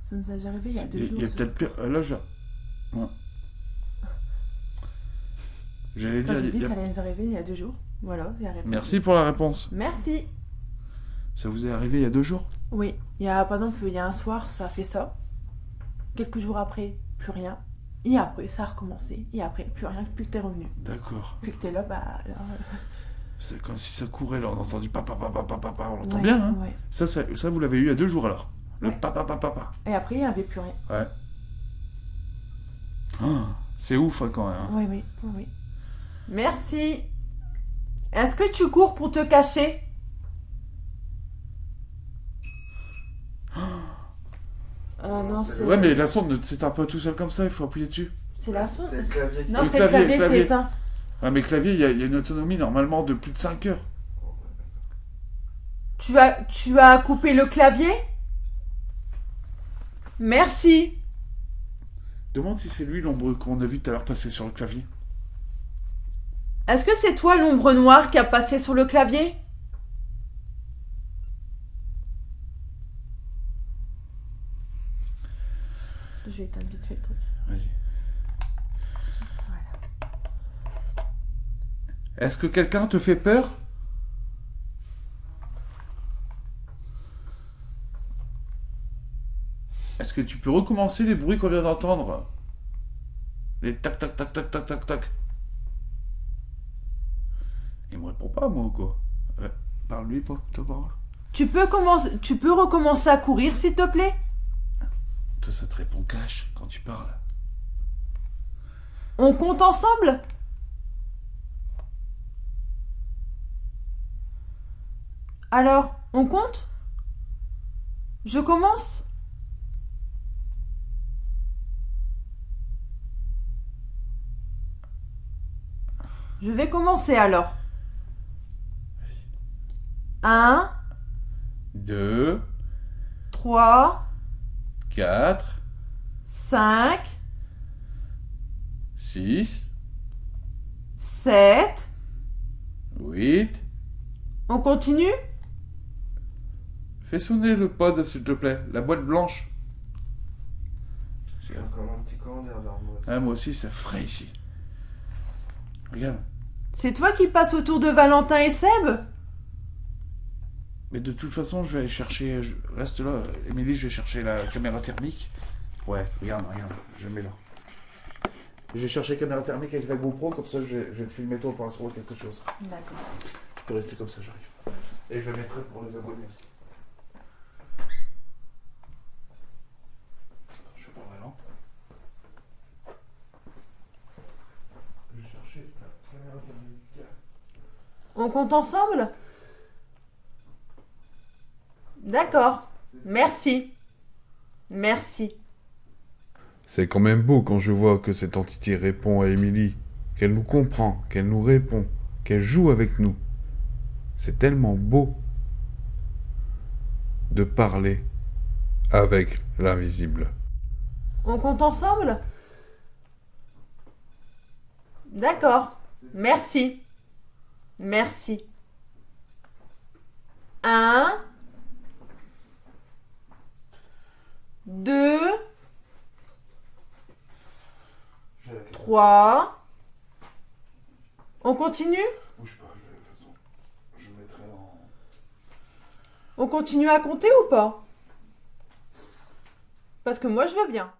Ça nous a déjà arrivé il y a 2 jours. Il y a ça. peut-être pire. Là, je... Ouais. J'allais Quand dire... j'ai dit il y a- ça allait nous arriver il y a 2 jours. Voilà, il y a répondu. Merci pour la réponse. Merci. Ça vous est arrivé il y a 2 jours? Oui, il y a par exemple, il y a un soir, ça a fait ça. Quelques jours après, plus rien. Et après, ça a recommencé. Et après, plus rien, plus que t'es revenu. D'accord. Plus que t'es là, bah là. C'est comme si ça courait, là. On a entendu papa, on l'entend Ouais, bien, hein? ouais. Ça, vous l'avez eu il y a 2 jours, alors. Le Ouais. papa. Et après, il n'y avait plus rien. Ouais. Ah, c'est ouf, hein, quand même. Hein. Oui. Merci. Est-ce que tu cours pour te cacher? Non, c'est... Ouais, mais la sonde ne s'éteint pas tout seul comme ça, il faut appuyer dessus. C'est la sonde. C'est le clavier qui Non, Le c'est le clavier, clavier. c'est éteint. Ouais, mais clavier, il y a une autonomie normalement de plus de 5 heures. Tu as coupé le clavier? Merci. Demande si c'est lui l'ombre qu'on a vu tout à l'heure passer sur le clavier. Est-ce que c'est toi l'ombre noire qui a passé sur le clavier? Je vais éteindre vite fait le truc. Vas-y. Voilà. Est-ce que quelqu'un te fait peur? Est-ce que tu peux recommencer les bruits qu'on vient d'entendre? Les tac tac tac tac tac tac tac. Il me répond pas, moi, ou quoi? Parle-lui, pas, toi, parole. Tu peux recommencer à courir, s'il te plaît? Toi, ça te répond cash quand tu parles. On compte ensemble? Alors, on compte? Je commence? Je vais commencer alors. 1, 2, 3, 4, 5, 6, 7. 8. On continue? Fais sonner le pod, s'il te plaît, la boîte blanche. J'ai encore un petit courant d'air vers moi. Ah, moi aussi, ça ferait ici. Regarde. C'est toi qui passes autour de Valentin et Seb? Mais de toute façon, je vais aller chercher... Reste là, Émilie, je vais chercher la caméra thermique. Ouais, regarde, je mets là. Je vais chercher la caméra thermique avec la GoPro, comme ça je vais te filmer toi pour insérer quelque chose. D'accord. Tu peux rester comme ça, j'arrive. Et je le mettrai pour les abonnés aussi. Attends, je vais parler là. Je vais chercher la caméra thermique. On compte ensemble? D'accord. Merci. Merci. C'est quand même beau quand je vois que cette entité répond à Émilie, qu'elle nous comprend, qu'elle nous répond, qu'elle joue avec nous. C'est tellement beau de parler avec l'invisible. On compte ensemble? D'accord. Merci. Merci. 1, 2, 3. On continue? Bouge pas, de toute façon. Je mettrai en... On continue à compter ou pas? Parce que moi je veux bien.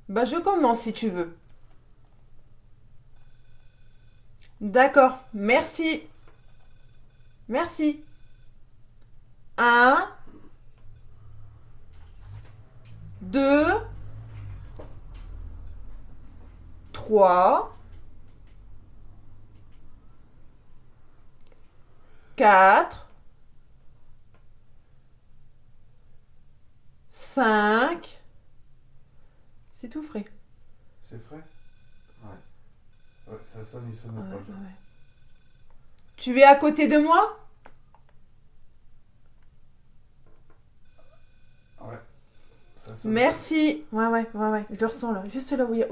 Bah je commence si tu veux. D'accord, merci. Merci. 1, 2, 3, 4, 5. C'est tout frais. C'est frais? Ouais. Ouais, ça sonne, il sonne Ouais, pas. ouais. Tu es à côté de moi? Ouais. Ça sonne. Merci. Ouais. Je le ressens là. Juste là où il y a...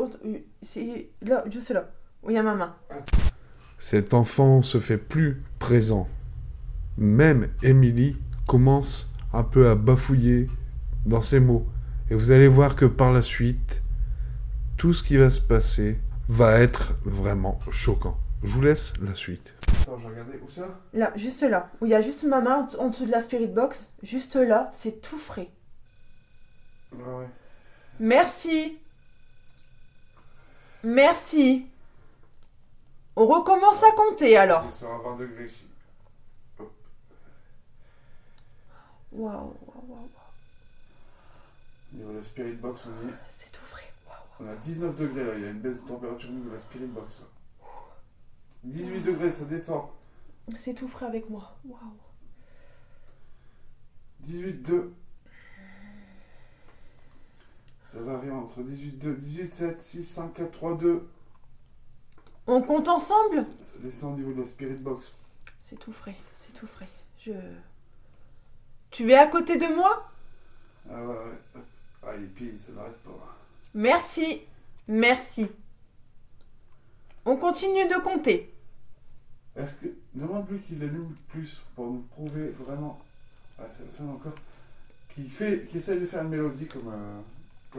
C'est là, juste là. Où il y a ma main. Cet enfant se fait plus présent. Même Émilie commence un peu à bafouiller dans ses mots. Et vous allez voir que par la suite, tout ce qui va se passer va être vraiment choquant. Je vous laisse la suite. Attends, je regardais où ça? Là, juste là. Où il y a juste ma main en dessous de la spirit box. Juste là, c'est tout frais. Ouais. Merci. Merci. On recommence à compter alors. Et ça à 20 degrés ici. Hop. Waouh. Au niveau de la spirit box, on y est. C'est tout frais. On a 19 degrés là, il y a une baisse de température au niveau de la spirit box. 18 degrés, ça descend. C'est tout frais avec moi. Waouh. 18,2. Ça varie entre 18,2, 18,7, 6, 5, 4, 3, 2. On compte ensemble? Ça descend au niveau de la spirit box. C'est tout frais. Tu es à côté de moi? Ah ouais. Hop. Ah, et puis ça n'arrête pas. Merci. On continue de compter. Est-ce que... Demande-lui qu'il allume plus pour nous prouver vraiment... Ah, ça sonne encore. Qu'il essaye de faire une mélodie comme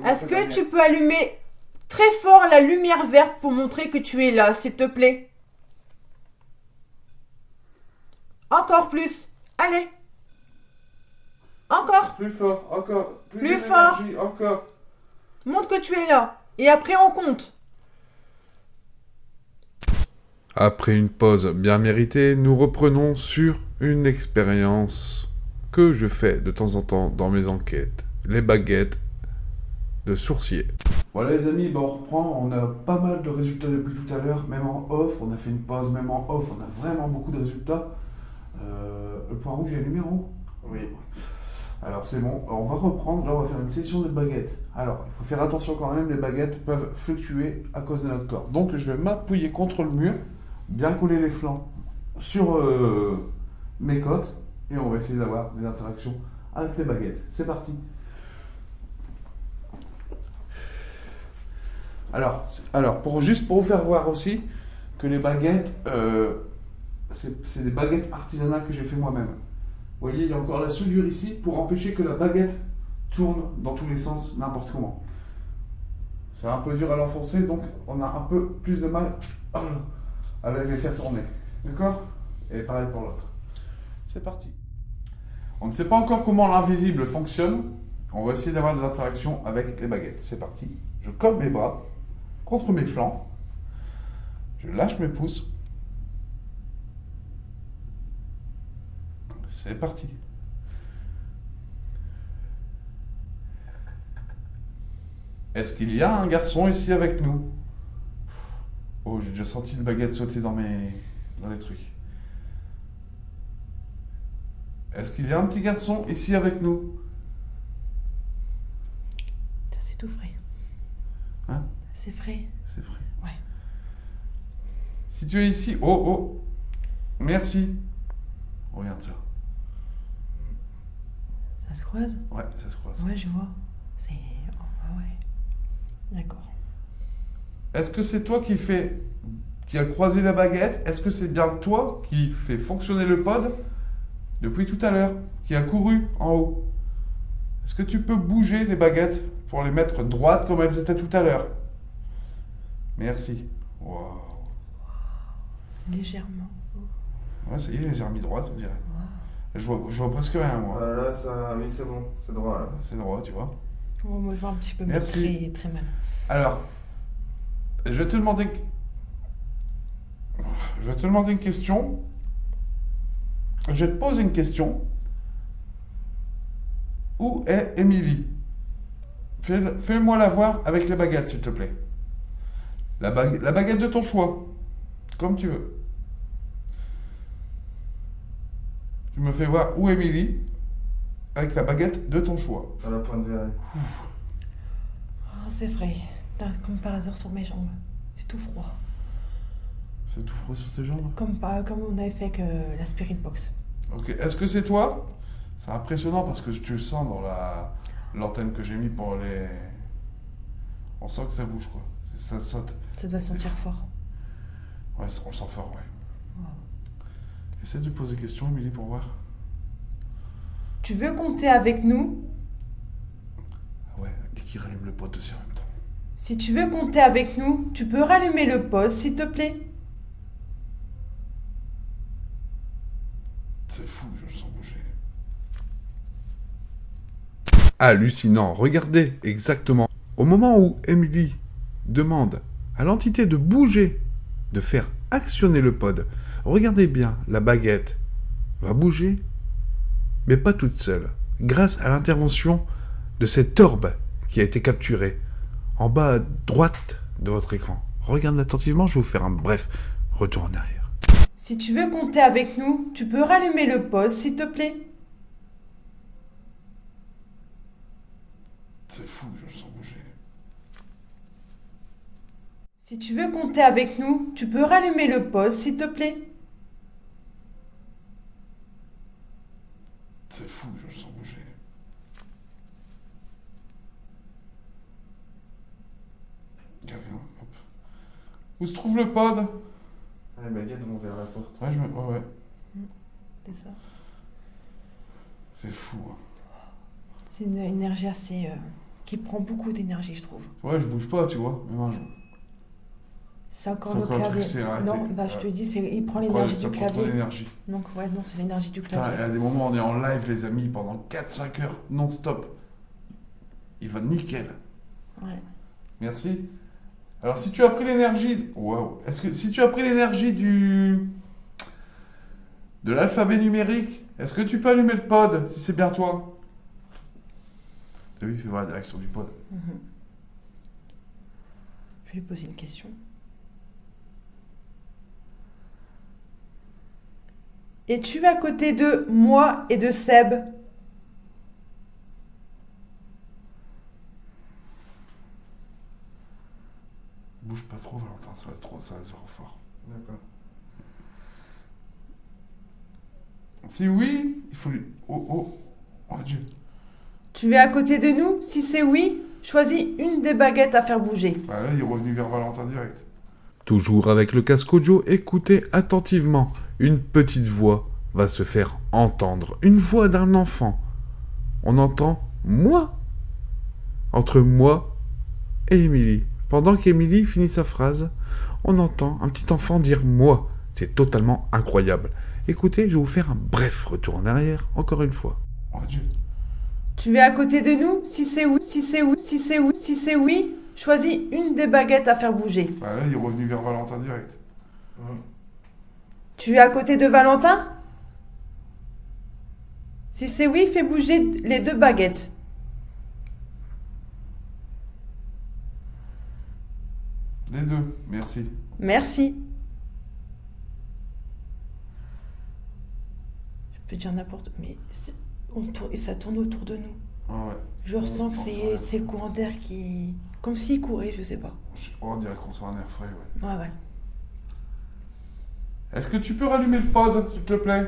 Est-ce sa que dernière. tu peux allumer très fort la lumière verte pour montrer que tu es là, s'il te plaît? Encore plus. Allez. Encore. Plus fort, encore. Plus fort. d'énergie, encore. Montre que tu es là. Et après, on compte. Après une pause bien méritée, nous reprenons sur une expérience que je fais de temps en temps dans mes enquêtes. Les baguettes de sourcier. Voilà les amis, on reprend, on a pas mal de résultats depuis tout à l'heure, même en off, on a fait une pause, même en off, on a vraiment beaucoup de résultats. Le point rouge est le numéro. Oui. Alors c'est bon, on va reprendre, là on va faire une session de baguettes. Alors il faut faire attention quand même, les baguettes peuvent fluctuer à cause de notre corps. Donc je vais m'appuyer contre le mur, bien coller les flancs sur mes côtes, et on va essayer d'avoir des interactions avec les baguettes. C'est parti. Alors juste pour vous faire voir aussi que les baguettes, c'est des baguettes artisanales que j'ai fait moi-même. Vous voyez, il y a encore la soudure ici pour empêcher que la baguette tourne dans tous les sens, n'importe comment. C'est un peu dur à l'enfoncer, donc on a un peu plus de mal à les faire tourner. D'accord? Et pareil pour l'autre. C'est parti. On ne sait pas encore comment l'invisible fonctionne. On va essayer d'avoir des interactions avec les baguettes. C'est parti. Je colle mes bras contre mes flancs. Je lâche mes pouces. C'est parti. Est-ce qu'il y a un garçon ici avec nous? Oh, j'ai déjà senti une baguette sauter dans les trucs. Est-ce qu'il y a un petit garçon ici avec nous? C'est tout frais. Hein? C'est frais. C'est frais. Ouais. Si tu es ici, oh, merci. Regarde ça. Ça se croise? Ouais, ça se croise. Ouais, je vois. C'est... Oh, ah ouais. D'accord. Est-ce que c'est toi qui a croisé la baguette? Est-ce que c'est bien toi qui fait fonctionner le pod depuis tout à l'heure, qui a couru en haut? Est-ce que tu peux bouger les baguettes pour les mettre droites comme elles étaient tout à l'heure? Merci. Waouh. Légèrement. Ouais, ça y est, les j'ai remis droite, on dirait. Je vois presque rien, moi. Là, ça... Oui, c'est bon. C'est droit, là. C'est droit, tu vois. Oh, moi, je vois un petit peu Merci. très, très mal. Alors, je vais te demander une question. Je vais te poser une question. Où est Émilie? Fais-moi la voir avec les baguettes, s'il te plaît. La baguette de ton choix. Comme tu veux. Tu me fais voir où est Émilie avec la baguette de ton choix. À la pointe verrée. Oh, c'est frais. Putain, comme par hasard sur mes jambes. C'est tout froid. C'est tout froid sur tes jambes? Comme on avait fait avec la Spirit Box. Ok, est-ce que c'est toi? C'est impressionnant parce que tu le sens dans l'antenne que j'ai mis pour les... On sent que ça bouge, quoi. Ça saute. Ça doit sentir fort. Ouais, on le sent fort, ouais. Wow. Essaie de poser question, Émilie, pour voir. Tu veux compter avec nous? Ouais, dès qu'il rallume le pote aussi en même temps. Si tu veux compter avec nous, tu peux rallumer le poste, s'il te plaît. C'est fou, je le sens bouger. Hallucinant, regardez exactement. Au moment où Émilie demande à l'entité de bouger, de faire actionner le pod, regardez bien, la baguette va bouger, mais pas toute seule, grâce à l'intervention de cette orbe qui a été capturée en bas à droite de votre écran. Regardez attentivement, je vais vous faire un bref retour en arrière. Si tu veux compter avec nous, tu peux rallumer le poste, s'il te plaît. C'est fou, je le sens bouger. Si tu veux compter avec nous, tu peux rallumer le poste, s'il te plaît. C'est fou, je le sens bouger. Viens, hop. Où se trouve le pod? Les baguettes vont vers la porte. Ouais, ouais. C'est ça. C'est fou. Hein. C'est une énergie assez... qui prend beaucoup d'énergie, je trouve. Ouais, je bouge pas, tu vois. Mais moi, C'est encore c'est le encore un clavier. truc, c'est arrêté. Non, bah je te dis, il prend Ouais, l'énergie ça du prend trop clavier. d'énergie. Donc ouais, non, c'est l'énergie du Putain, clavier. et à des moments, on est en live, les amis, pendant 4-5 heures, non-stop. Il va nickel. Ouais. Merci. Alors, si tu as pris l'énergie... Waouh. Si tu as pris l'énergie de l'alphabet numérique, est-ce que tu peux allumer le pod, si c'est bien toi? T'as vu, il fait voir la direction du pod. vais lui poser une question. Es-tu à côté de moi et de Seb? Bouge pas trop, Valentin, ça va se voir fort. D'accord. Si oui, il faut lui... Oh Dieu. Tu es à côté de nous? Si c'est oui, choisis une des baguettes à faire bouger. Bah là, il est revenu vers Valentin direct. Toujours avec le casque audio, écoutez attentivement. Une petite voix va se faire entendre. Une voix d'un enfant. On entend « moi » entre moi et Émilie. Pendant qu'Émilie finit sa phrase, on entend un petit enfant dire « moi ». C'est totalement incroyable. Écoutez, je vais vous faire un bref retour en arrière, encore une fois. Oh Dieu. Tu es à côté de nous? Si c'est oui, si c'est oui, si c'est oui, si c'est oui, choisis une des baguettes à faire bouger. Bah là, il est revenu vers Valentin direct. Tu es à côté de Valentin? Si c'est oui, fais bouger les deux baguettes. Les deux, merci. Merci. Je peux dire n'importe... Mais ça tourne autour de nous. Ah ouais. Je ressens que On sent rien. c'est le courant d'air qui... Comme s'il courait, je sais pas. Oh, on dirait qu'on sent un air frais, ouais. Ouais. Est-ce que tu peux rallumer le pod, s'il te plaît?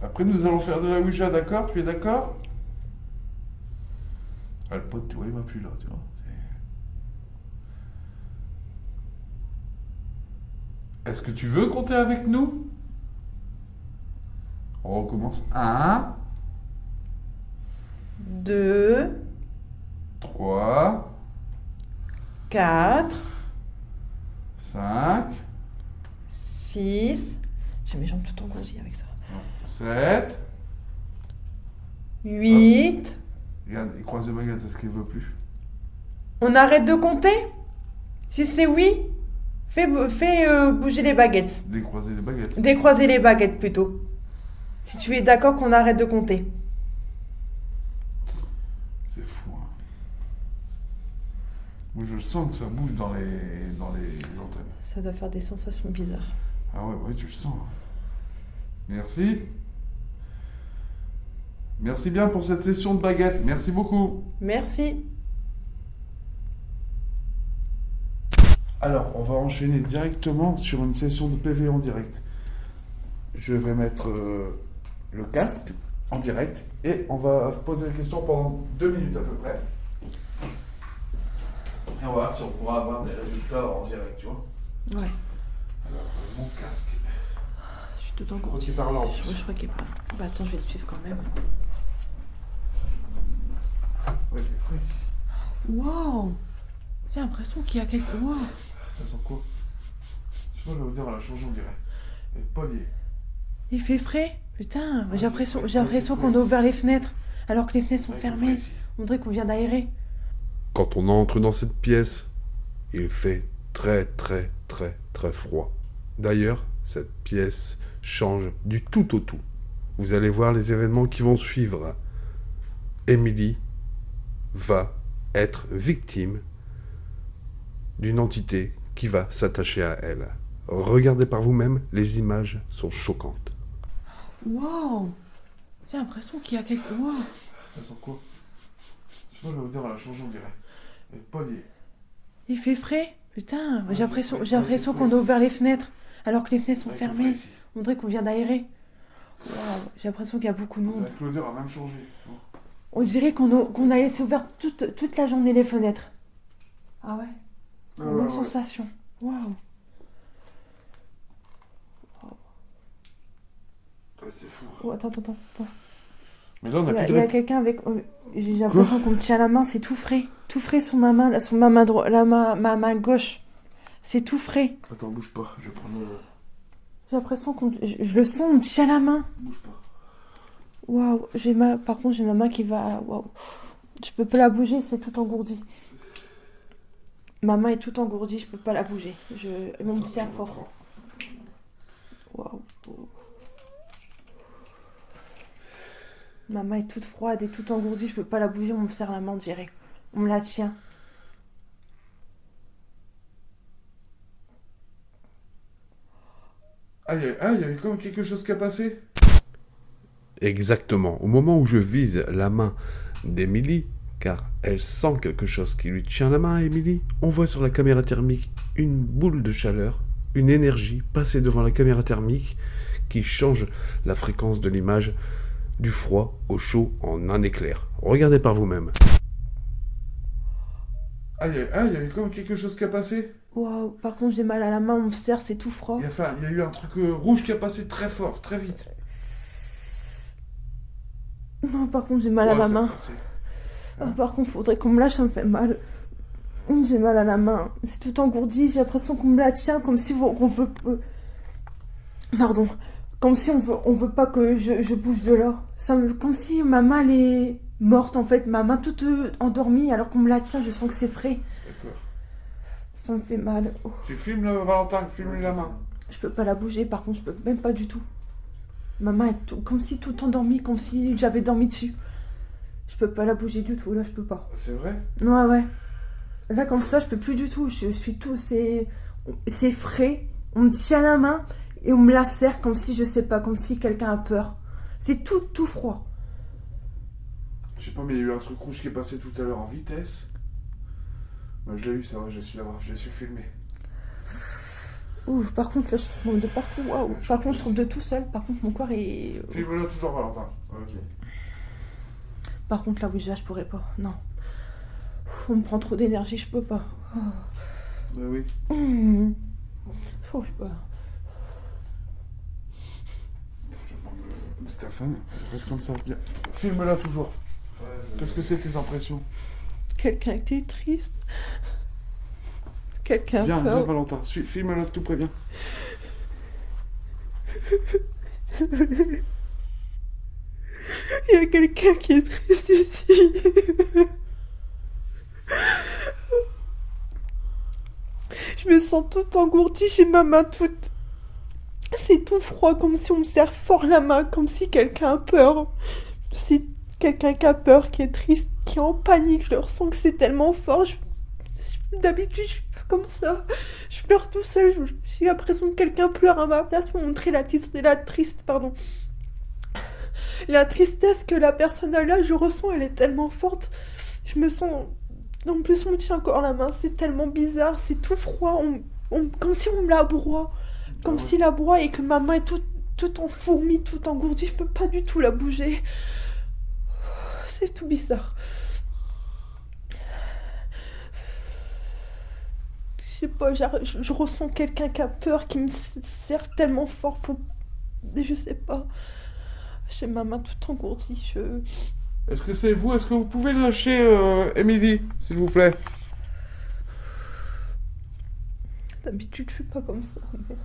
Après, nous allons faire de la Ouija, d'accord? Tu es d'accord? Ah, le pod, tu vois, il va plus là, tu vois. Est-ce que tu veux compter avec nous? On recommence. 1, 2, 3, 4, 5, 6... J'ai mes jambes tout engourdies avec ça. 7. 8... Regarde, il croise les baguettes, est-ce qu'il veut plus? On arrête de compter? Si c'est oui, fais bouger les baguettes. Décroiser les baguettes. Décroiser les baguettes plutôt. Si tu es d'accord qu'on arrête de compter. C'est fou, hein. Moi, je sens que ça bouge dans les antennes. Ça doit faire des sensations bizarres. Ah ouais, tu le sens. Hein. Merci. Merci bien pour cette session de baguettes. Merci beaucoup. Merci. Alors, on va enchaîner directement sur une session de PV en direct. Je vais mettre le casque en direct et on va poser des questions pendant 2 minutes à peu près. Et on va voir si on pourra avoir des résultats en direct, tu vois. Ouais. Alors, mon casque. Je suis tout Je engourdie. crois qu'il parle en Je plus. crois qu'il parle. Bah attends, je vais te suivre quand même. Ouais, il est frais ici. Waouh! J'ai l'impression qu'il y a quelque... Waouh! Ça sent quoi? Je sais pas, l'odeur, elle a changé, on dirait. Elle est pas liée. Il fait frais? Putain, j'ai l'impression ouais, qu'on a ouvert les fenêtres alors que les fenêtres sont Ouais, il fait frais fermées. ici. On dirait qu'on vient d'aérer. Quand on entre dans cette pièce, il fait très très très très froid. D'ailleurs, cette pièce change du tout au tout. Vous allez voir les événements qui vont suivre. Émilie va être victime d'une entité qui va s'attacher à elle. Regardez par vous-même, les images sont choquantes. Waouh! J'ai l'impression qu'il y a quelque... Waouh! Ça sent quoi? Je sais pas, l'odeur, elle a changé, on dirait. Elle est pas liée. Il fait frais? Putain, Ouais, j'ai il fait l'impression frais qu'on a ici. ouvert les fenêtres alors que les fenêtres sont Ouais, il fait frais fermées. ici. On dirait qu'on vient d'aérer. Waouh, j'ai l'impression qu'il y a beaucoup de On monde. dirait que l'odeur a même changé. Tu vois. On dirait qu'on a laissé ouvert toute la journée les fenêtres. Ah ouais? Ah Même ouais. sensation. Waouh. Ouais, c'est fou. Oh, attends. Mais là, on a Il y a, plus il de y a quelqu'un avec... J'ai l'impression qu'on me tient la main, c'est tout frais. Tout frais sur ma main, sur ma main droite, ma main gauche. C'est tout frais. Attends, bouge pas. Je vais prendre le... J'ai l'impression qu'on... Je le sens, on me tient la main. Bouge pas. Waouh. Par contre, j'ai ma main qui va... Waouh. Je peux pas la bouger, c'est tout engourdi. Ma main est toute engourdie, je peux pas la bouger. Ils m'ont bien fort. Waouh. Ma main est toute froide et toute engourdie, je peux pas la bouger, on me serre la main, on dirait. On me la tient. Ah, il y a eu comme quelque chose qui a passé. Exactement. Au moment où je vise la main d'Émilie, car elle sent quelque chose qui lui tient la main à Émilie, on voit sur la caméra thermique une boule de chaleur, une énergie passer devant la caméra thermique qui change la fréquence de l'image du froid au chaud en un éclair. Regardez par vous-même. Ah, il y a eu comme quelque chose qui a passé. Waouh, par contre j'ai mal à la main, on me serre, c'est tout froid. Il y a eu un truc rouge qui a passé très fort, très vite. Non, par contre j'ai mal à la main. Ah, par contre, faudrait qu'on me lâche, ça me fait mal. J'ai mal à la main. C'est tout engourdi, j'ai l'impression qu'on me la tient comme si on veut. Pardon. Comme si on veut pas que je bouge de là. Comme si ma main elle est morte en fait. Ma main toute endormie alors qu'on me la tient, je sens que c'est frais. D'accord. Ça me fait mal. Oh. Tu filmes le Valentin, filme la main. Je peux pas la bouger, par contre, je peux même pas du tout. Ma main est comme si tout endormie, comme si j'avais dormi dessus. Je peux pas la bouger du tout, là je peux pas. C'est vrai? Ouais. Là comme ça, je peux plus du tout. Je suis tout, c'est frais. On me tient la main et on me la serre comme si, je sais pas, comme si quelqu'un a peur. C'est tout froid. Je sais pas, mais il y a eu un truc rouge qui est passé tout à l'heure en vitesse. Moi je l'ai eu, ça va, je l'ai su filmer. Ouf, par contre là je trouve de partout. Waouh. Par contre je trouve de tout seul. Par contre mon corps est. Filme-le toujours Valentin. Ok. Par contre là oui là je pourrais pas. Non. On me prend trop d'énergie, je peux pas. Oh. Bah oui. Faut que je peux. Je vais prendre le téléphone. Reste comme ça. Bien. Filme-la toujours. Qu'est-ce que c'est tes impressions? Quelqu'un qui est triste. Quelqu'un Viens, peur. viens Valentin. Filme-la de tout près, viens. Il y a quelqu'un qui est triste ici. Je me sens toute engourdie, j'ai ma main toute... C'est tout froid, comme si on me serre fort la main, comme si quelqu'un a peur. C'est quelqu'un qui a peur, qui est triste, qui est en panique. Je le ressens que c'est tellement fort. D'habitude, je suis pas comme ça. Je pleure tout seul. J'ai l'impression que quelqu'un pleure à ma place pour montrer la tristesse que la personne a là. Je ressens, elle est tellement forte. Je me sens... En plus, on me tient encore la main. C'est tellement bizarre. C'est tout froid. Comme si on me la broie. Comme si la broie et que ma main est toute en fourmi, toute engourdie. Je peux pas du tout la bouger. C'est tout bizarre. Je sais pas, je ressens quelqu'un qui a peur, qui me serre tellement fort pour... Je sais pas. J'ai ma main toute engourdie. Est-ce que c'est vous? Est-ce que vous pouvez lâcher Émilie, s'il vous plaît? D'habitude, je suis pas comme ça. Mais...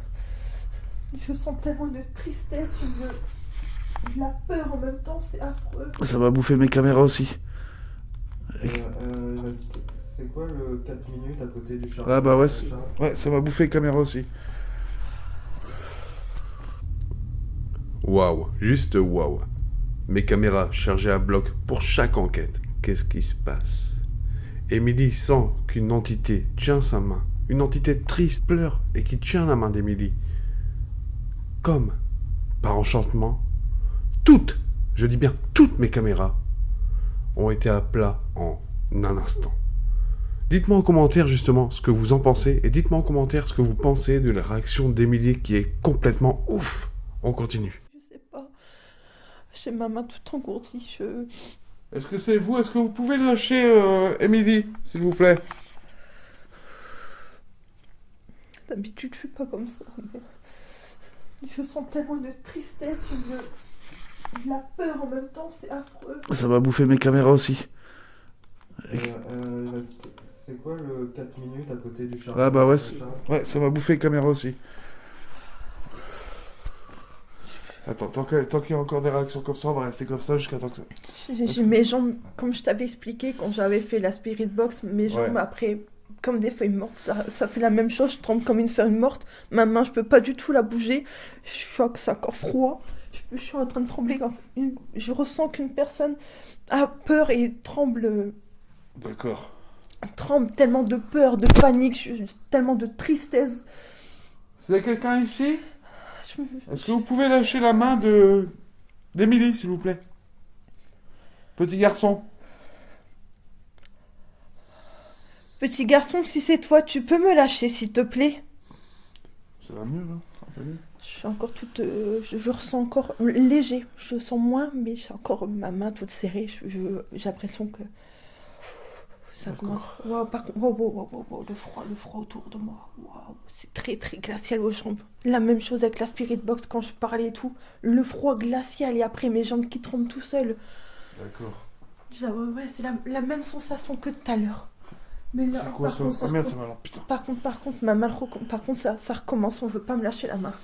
Je sens tellement de tristesse, de la peur en même temps, c'est affreux. Ça va bouffer mes caméras aussi. C'est quoi le 4 minutes à côté du char? Ah bah ouais, ça va bouffer les caméras aussi. Waouh, juste waouh. Mes caméras chargées à bloc pour chaque enquête. Qu'est-ce qui se passe? Émilie sent qu'une entité tient sa main. Une entité triste pleure et qui tient la main d'Émilie. Comme, par enchantement, je dis bien toutes mes caméras ont été à plat en un instant. Dites-moi en commentaire justement ce que vous en pensez et dites-moi en commentaire ce que vous pensez de la réaction d'Émilie qui est complètement ouf. On continue. Je sais pas. J'ai ma main toute engourdie. Est-ce que c'est vous? Est-ce que vous pouvez lâcher Émilie, s'il vous plaît? D'habitude, je suis pas comme ça. Mais... Je sens tellement de tristesse, de la peur en même temps, c'est affreux. Ça va bouffer mes caméras aussi. C'est quoi le 4 minutes à côté du char? Ah bah ouais, ça va bouffer les caméras aussi. Attends, tant qu'il y a encore des réactions comme ça, on va rester comme ça jusqu'à temps que ça... J'ai mes jambes, comme je t'avais expliqué quand j'avais fait la Spirit Box, mes jambes Ouais. après comme des feuilles mortes. Ça fait la même chose, je tremble comme une feuille morte. Ma main, je peux pas du tout la bouger. C'est encore froid. Je suis en train de trembler. Je ressens qu'une personne a peur et tremble. D'accord. Tremble tellement de peur, de panique, tellement de tristesse. S'il y a quelqu'un ici, est-ce que vous pouvez lâcher la main d'Émilie, s'il vous plaît? Petit garçon. Petit garçon, si c'est toi, tu peux me lâcher, s'il te plaît? Ça va mieux, là? Un peu mieux. Je suis encore toute... je ressens encore léger. Je sens moins, mais j'ai encore ma main toute serrée. J'ai l'impression que... Ça commence... Wow, par contre... Wow, le froid autour de moi. Wow, c'est très, très glacial aux jambes. La même chose avec la Spirit Box quand je parlais et tout. Le froid glacial et après mes jambes qui tremblent tout seuls. D'accord. Ouais, c'est la même sensation que tout à l'heure. Mais là, C'est quoi ça? Ah merde, ça m'a l'air, putain. Par contre, ma main, par contre, ça recommence. On veut pas me lâcher la main.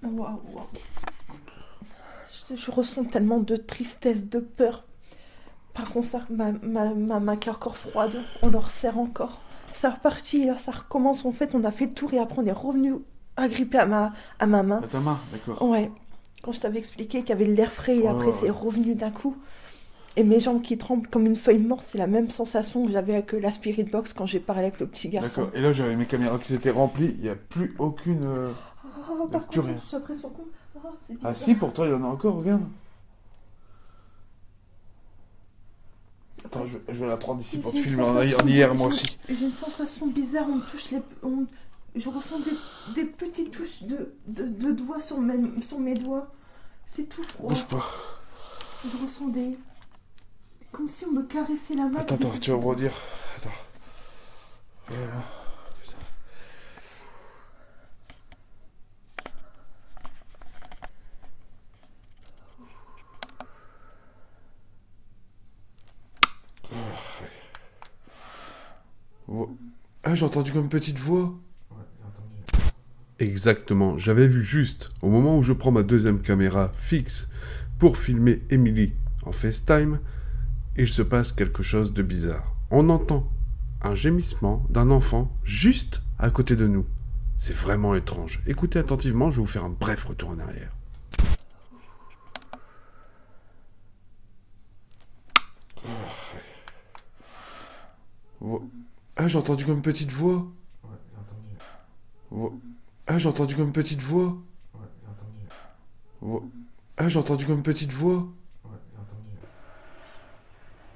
Waouh. Je ressens tellement de tristesse, de peur. Par contre, ma main qui est encore froide, on leur serre encore. Ça repartit, là, ça recommence. En fait, on a fait le tour et après, on est revenu agripper à ma main. À ta main, d'accord. Ouais. Quand je t'avais expliqué qu'il y avait l'air frais et après, c'est revenu d'un coup. Et mes jambes qui tremblent comme une feuille morte, c'est la même sensation que j'avais avec la Spirit Box quand j'ai parlé avec le petit garçon. D'accord. Et là, j'avais mes caméras qui s'étaient remplies. Il n'y a plus aucune... Par plus contre, rien. j'ai l'impression qu'on... c'est bizarre. Ah si, pour toi, il y en a encore, regarde. Attends, je vais la prendre ici pour te J'ai une filmer sensation en hier, de- moi j'ai- aussi. J'ai une sensation bizarre, on me touche les... Je ressens des petites touches de doigts sur mes doigts. C'est tout froid. Bouge pas. Je ressens des... Comme si on me caressait la main. Attends, tu vas me redire. Attends. Vraiment. Putain. Ah, j'ai entendu comme une petite voix. Exactement, j'avais vu juste au moment où je prends ma deuxième caméra fixe pour filmer Émilie en FaceTime, il se passe quelque chose de bizarre. On entend un gémissement d'un enfant juste à côté de nous. C'est vraiment étrange. Écoutez attentivement, je vais vous faire un bref retour en arrière. Ah, j'ai entendu comme une petite voix. Ah, j'ai entendu comme une petite voix. Ah, j'ai entendu comme une petite voix.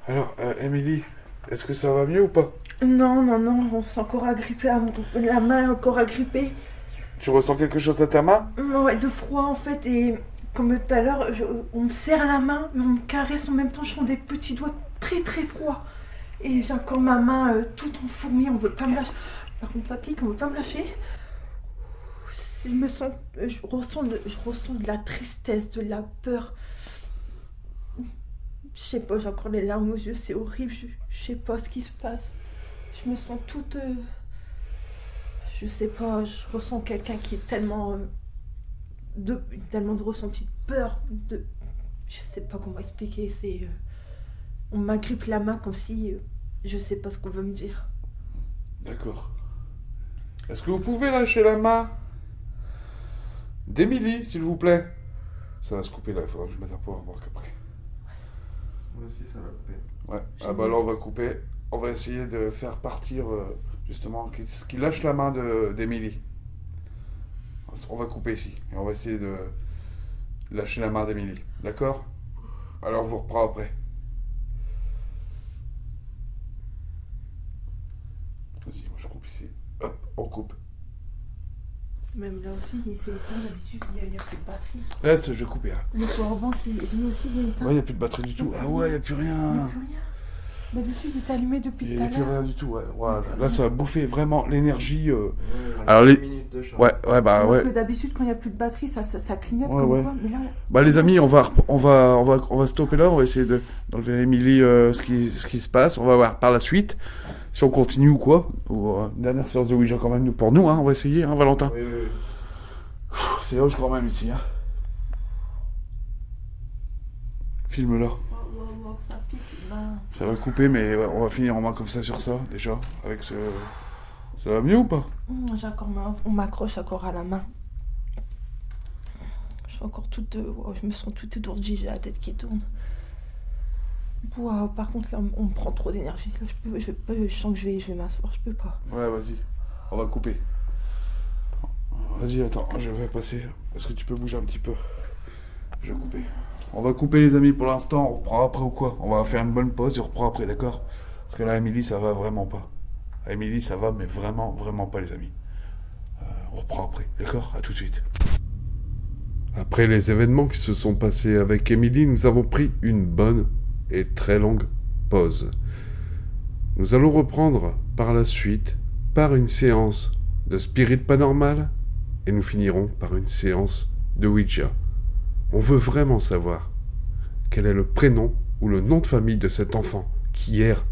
Alors, Émilie, est-ce que ça va mieux ou pas? Non, on s'est encore agrippé la main est encore agrippée. Tu ressens quelque chose à ta main? Ouais, de froid en fait, et comme tout à l'heure, on me serre la main, mais on me caresse en même temps, je sens des petits doigts très très froids. Et j'ai encore ma main toute en fourmi, on veut pas me lâcher. Par contre, ça pique, on veut pas me lâcher. Je ressens de la tristesse, de la peur. Je sais pas, j'ai encore les larmes aux yeux, c'est horrible, je sais pas ce qui se passe. Je me sens toute... je sais pas, je ressens quelqu'un qui est tellement de ressenti de peur, je sais pas comment expliquer, c'est... on m'agrippe la main comme si... je sais pas ce qu'on veut me dire. D'accord. Est-ce que vous pouvez lâcher la main d'Émilie, s'il vous plaît? Ça va se couper là, il faudra que je mette un powerbank après. Moi aussi, ça va couper. Ouais, ah bah là on va couper. On va essayer de faire partir justement qu'il lâche la main d'Émilie. On va couper ici et on va essayer de lâcher la main d'Émilie. D'accord? Alors je vous reprends après. Vas-y, moi je coupe ici. Hop, on coupe. Même là aussi, il s'est éteint, d'habitude, il n'y a plus de batterie. Là, je vais couper. Hein. Le powerbank, lui aussi, il est éteint. Ouais, il n'y a plus de batterie du tout. Ah ouais, il n'y a plus Il n'y a rien. plus rien. D'habitude, il est allumé depuis Il tout n'y à a plus l'heure. rien du tout. Ouais. Ouais, là, ça va bouffer vraiment l'énergie. Alors, Alors, les- 10 minutes de charge. Ouais, bah Alors ouais. que d'habitude, quand il n'y a plus de batterie, ça clignote Ouais, comme ouais. quoi. Mais là, Bah les amis, on va stopper là, on va essayer d'enlever à Émilie ce qui se passe, on va voir par la suite si on continue ou quoi. Ou, dernière séance de Ouija quand même pour nous, hein, on va essayer, hein, Valentin. Oui. C'est hoche quand même ici, hein. Filme là. Wow. Oh, ça pique, ben. Ça va couper, mais ouais, on va finir en main comme ça sur ça, déjà. Avec ce... Ça va mieux ou pas? On m'accroche encore à la main. Je suis encore toute... je me sens toute étourdie, j'ai la tête qui tourne. Wow, par contre, là, on me prend trop d'énergie. Là, je sens que je vais m'asseoir, je peux pas. Ouais, vas-y. On va couper. Vas-y, attends, je vais passer. Est-ce que tu peux bouger un petit peu? Je vais couper. On va couper, les amis, pour l'instant. On reprend après ou quoi? On va faire une bonne pause et on reprend après, d'accord? Parce que là, Émilie, ça va vraiment pas. Émilie, ça va, mais vraiment, vraiment pas, les amis. On reprend après, d'accord? À tout de suite. Après les événements qui se sont passés avec Émilie, nous avons pris une bonne et très longue pause. Nous allons reprendre par la suite par une séance de Spirit Paranormal et nous finirons par une séance de Ouija. On veut vraiment savoir quel est le prénom ou le nom de famille de cet enfant qui erre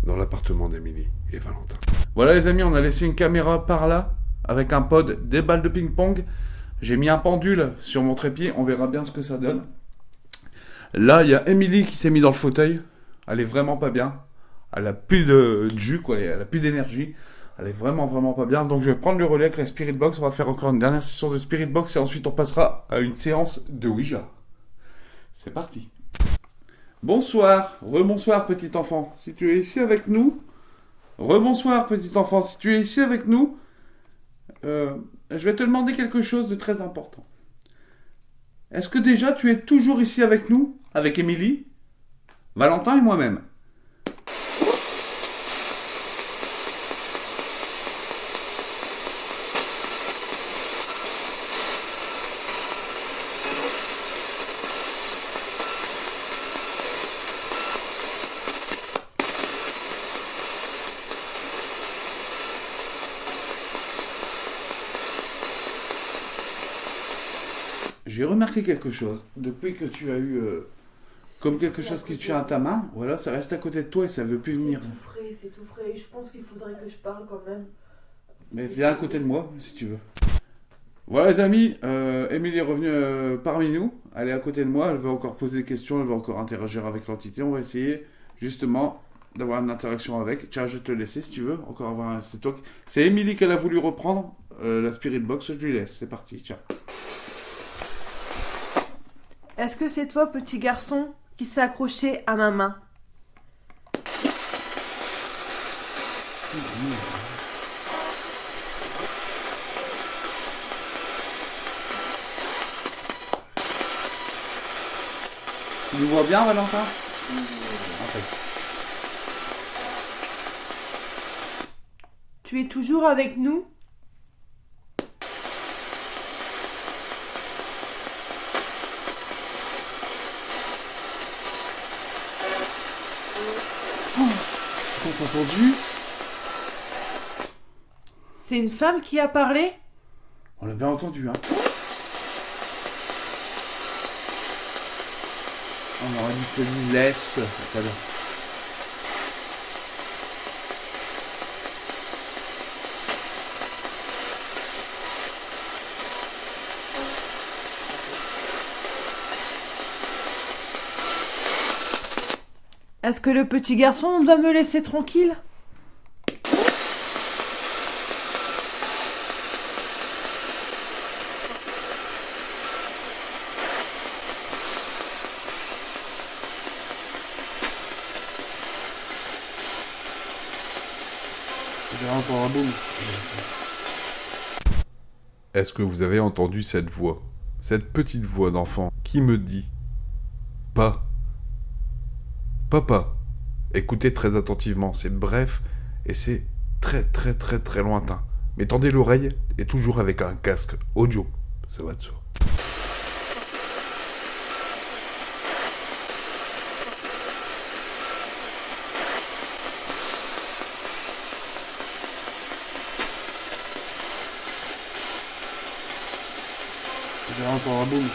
dans l'appartement d'Émilie et Valentin. Voilà, les amis, on a laissé une caméra par là, avec un pod, des balles de ping-pong. J'ai mis un pendule sur mon trépied, on verra bien ce que ça donne. Là, il y a Émilie qui s'est mise dans le fauteuil. Elle est vraiment pas bien. Elle a plus de jus, quoi. Elle a plus d'énergie. Elle est vraiment, vraiment pas bien. Donc, je vais prendre le relais avec la Spirit Box. On va faire encore une dernière session de Spirit Box et ensuite on passera à une séance de Ouija. C'est parti. Bonsoir. Rebonsoir, petit enfant. Si tu es ici avec nous. Rebonsoir, petit enfant. Si tu es ici avec nous. Je vais te demander quelque chose de très important. Est-ce que déjà tu es toujours ici avec nous, avec Émilie, Valentin et moi-même? J'ai remarqué quelque chose. Depuis que tu as eu comme quelque chose qui tient à ta main, voilà, ça reste à côté de toi et ça veut plus venir. C'est tout frais. Je pense qu'il faudrait que je parle quand même. Mais viens à côté de moi, si tu veux. Voilà, les amis, Émilie est revenue parmi nous. Elle est à côté de moi, elle va encore poser des questions, elle va encore interagir avec l'entité. On va essayer, justement, d'avoir une interaction avec. Tiens, je vais te laisser, si tu veux. Encore avoir c'est toi. C'est Émilie qu'elle a voulu reprendre. La Spirit Box, je lui laisse. C'est parti, tiens. Est-ce que c'est toi, petit garçon, qui s'est accroché à ma main? Tu nous vois bien, Valentin? Tu es toujours avec nous? T'as entendu? C'est une femme qui a parlé? On l'a bien entendu, hein. On aurait dit que ça dit laisse tout à l'heure. Est-ce que le petit garçon doit me laisser tranquille? J'ai encore un boum. Est-ce que vous avez entendu cette voix? Cette petite voix d'enfant qui me dit « Pas. Papa. » Écoutez très attentivement, c'est bref et c'est très très très très lointain. Mais tendez l'oreille et toujours avec un casque audio, ça va de soi. J'ai encore un boum.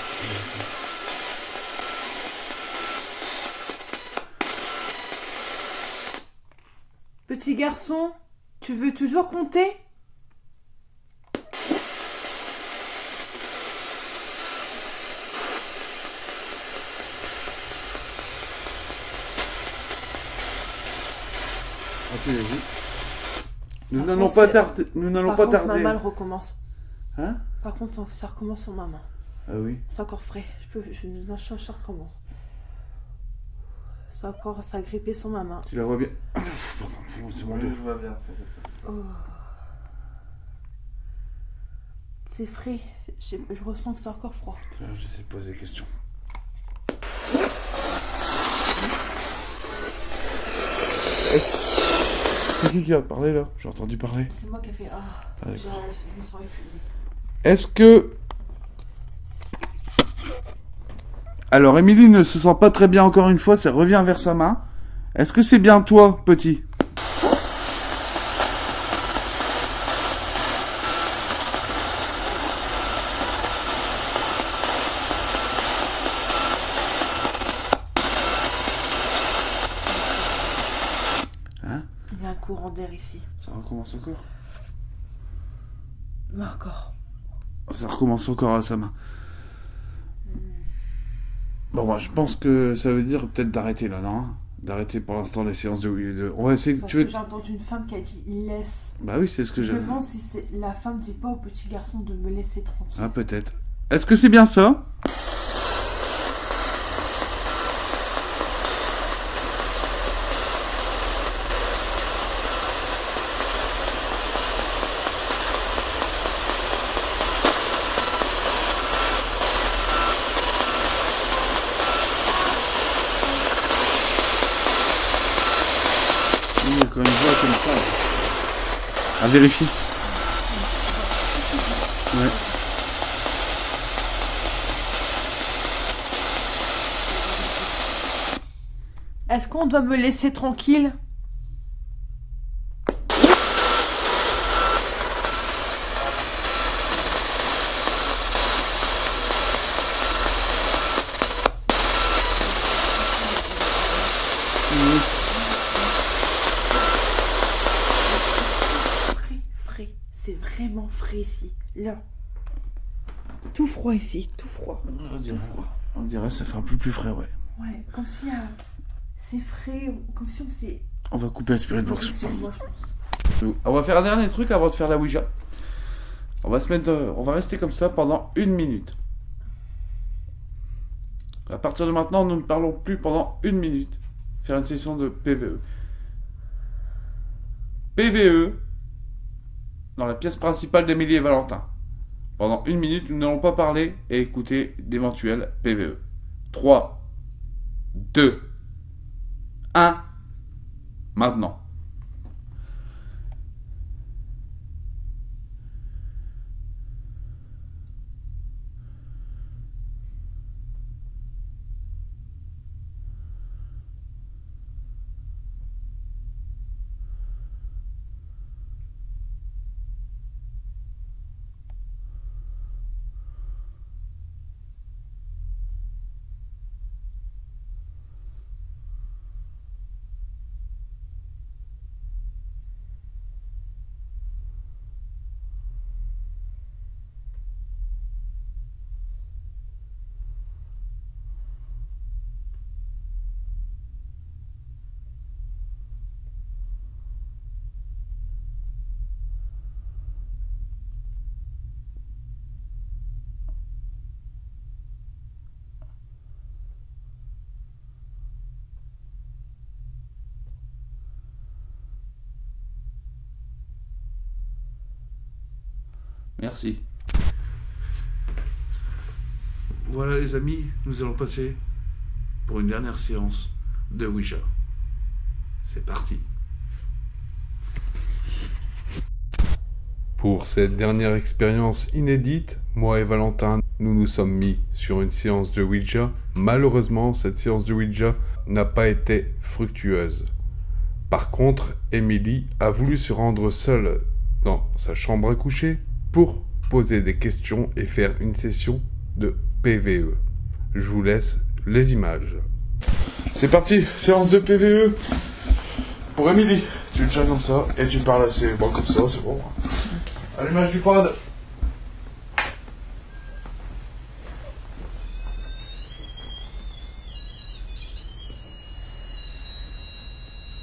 Petit garçon, tu veux toujours compter? Oui, vas-y. Nous Par n'allons contre, pas c'est- tarder. Nous n'allons Par pas contre, tarder. maman, elle recommence. Hein? Par contre, ça recommence sur maman. Ah oui. C'est encore frais. Non, ça recommence. Ça a grippé sur ma main. Tu la vois bien. Pardon, c'est mon dos. Je vois bien. Oh. C'est frais. Je ressens que c'est encore froid. J'essaie de poser des questions. C'est qui va te parler là? J'ai entendu parler. C'est moi qui ai fait. Je me sens épuisée. Est-ce que... Alors, Émilie ne se sent pas très bien encore une fois, ça revient vers sa main. Est-ce que c'est bien toi, petit? Hein? Il y a un courant d'air ici. Ça recommence encore? Encore. Ça recommence encore à sa main. Bon, moi, je pense que ça veut dire peut-être d'arrêter là, non? D'arrêter pour l'instant les séances de... On va essayer... Parce Tu veux... que j'ai entendu une femme qui a dit laisse. Bah oui, c'est ce que Je me j'ai... demande si c'est la femme dit pas au petit garçon de me laisser tranquille. Ah, peut-être. Est-ce que c'est bien ça? Il y a quand même une voix comme ça. À vérifier. Ouais. Est-ce qu'on doit me laisser tranquille? Frais. C'est vraiment frais ici. Là. Tout froid ici, tout froid. On dirait ça fait un peu plus frais, ouais. Ouais, comme si c'est frais, comme si on s'est... On va couper la spirit box. sur moi, je pense. On va faire un dernier truc avant de faire la Ouija. On va rester comme ça pendant 1 minute. À partir de maintenant, nous ne parlons plus pendant 1 minute. Faire une session de PVE. PVE dans la pièce principale d'Émilie et Valentin. Pendant 1 minute, nous n'allons pas parler et écouter d'éventuels PVE. 3, 2, 1, maintenant. Merci. Voilà les amis, nous allons passer pour une dernière séance de Ouija. C'est parti. Pour cette dernière expérience inédite, moi et Valentin, nous nous sommes mis sur une séance de Ouija. Malheureusement, cette séance de Ouija n'a pas été fructueuse. Par contre, Émilie a voulu se rendre seule dans sa chambre à coucher pour poser des questions et faire une session de PVE. Je vous laisse les images. C'est parti, séance de PVE. Pour Émilie, tu le tiens comme ça et tu parles assez bon comme ça, c'est bon. Allumage du pad.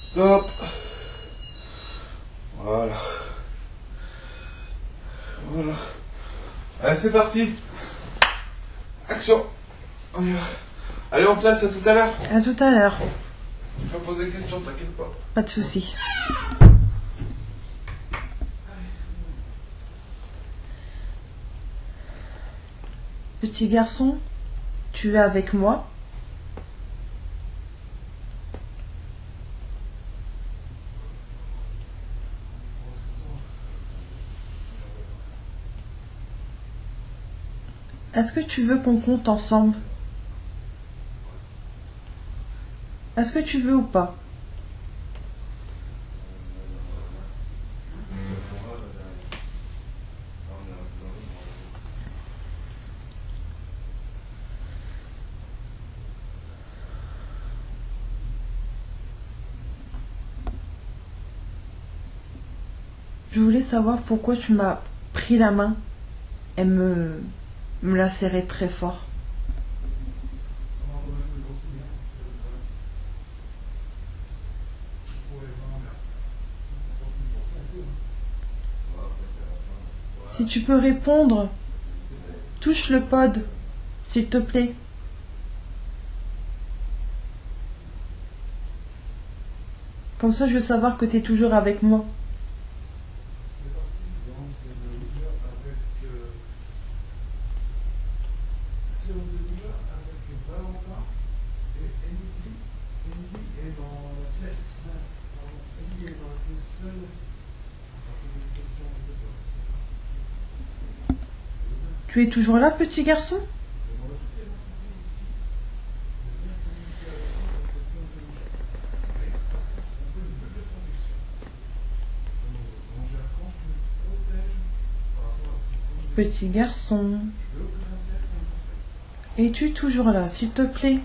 Stop. Allez, c'est parti. Action. On y va. Allez, en classe, à tout à l'heure. À tout à l'heure. Je vais poser des questions, t'inquiète pas. Pas de soucis. Petit garçon, tu es avec moi? Est-ce que tu veux qu'on compte ensemble? Est-ce que tu veux ou pas? Je voulais savoir pourquoi tu m'as pris la main et me l'a serré très fort. Si tu peux répondre, touche le pod, s'il te plaît. Comme ça, je veux savoir que tu es toujours avec moi. Tu es toujours là, petit garçon? Petit garçon. Es-tu toujours là, s'il te plaît?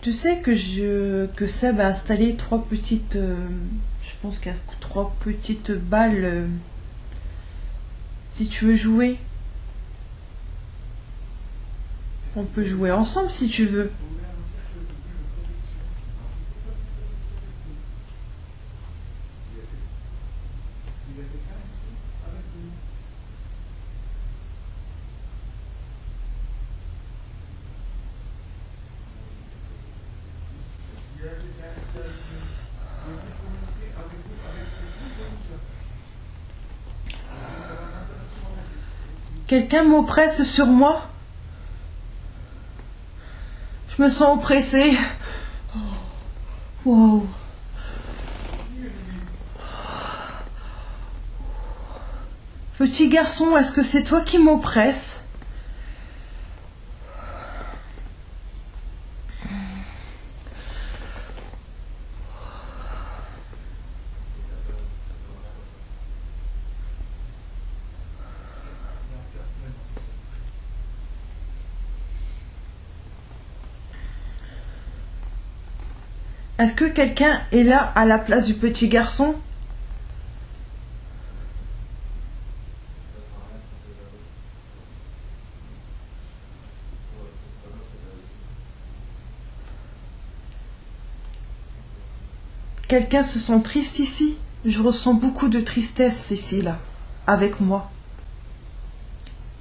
Tu sais que Seb a installé 3 petites... je pense qu'il y a 3 petites balles. Si tu veux jouer. On peut jouer ensemble si tu veux. Quelqu'un m'oppresse sur moi. Je me sens oppressée. Wow. Petit garçon, est-ce que c'est toi qui m'oppresse? Est-ce que quelqu'un est là à la place du petit garçon? Quelqu'un se sent triste ici? Je ressens beaucoup de tristesse ici, là, avec moi.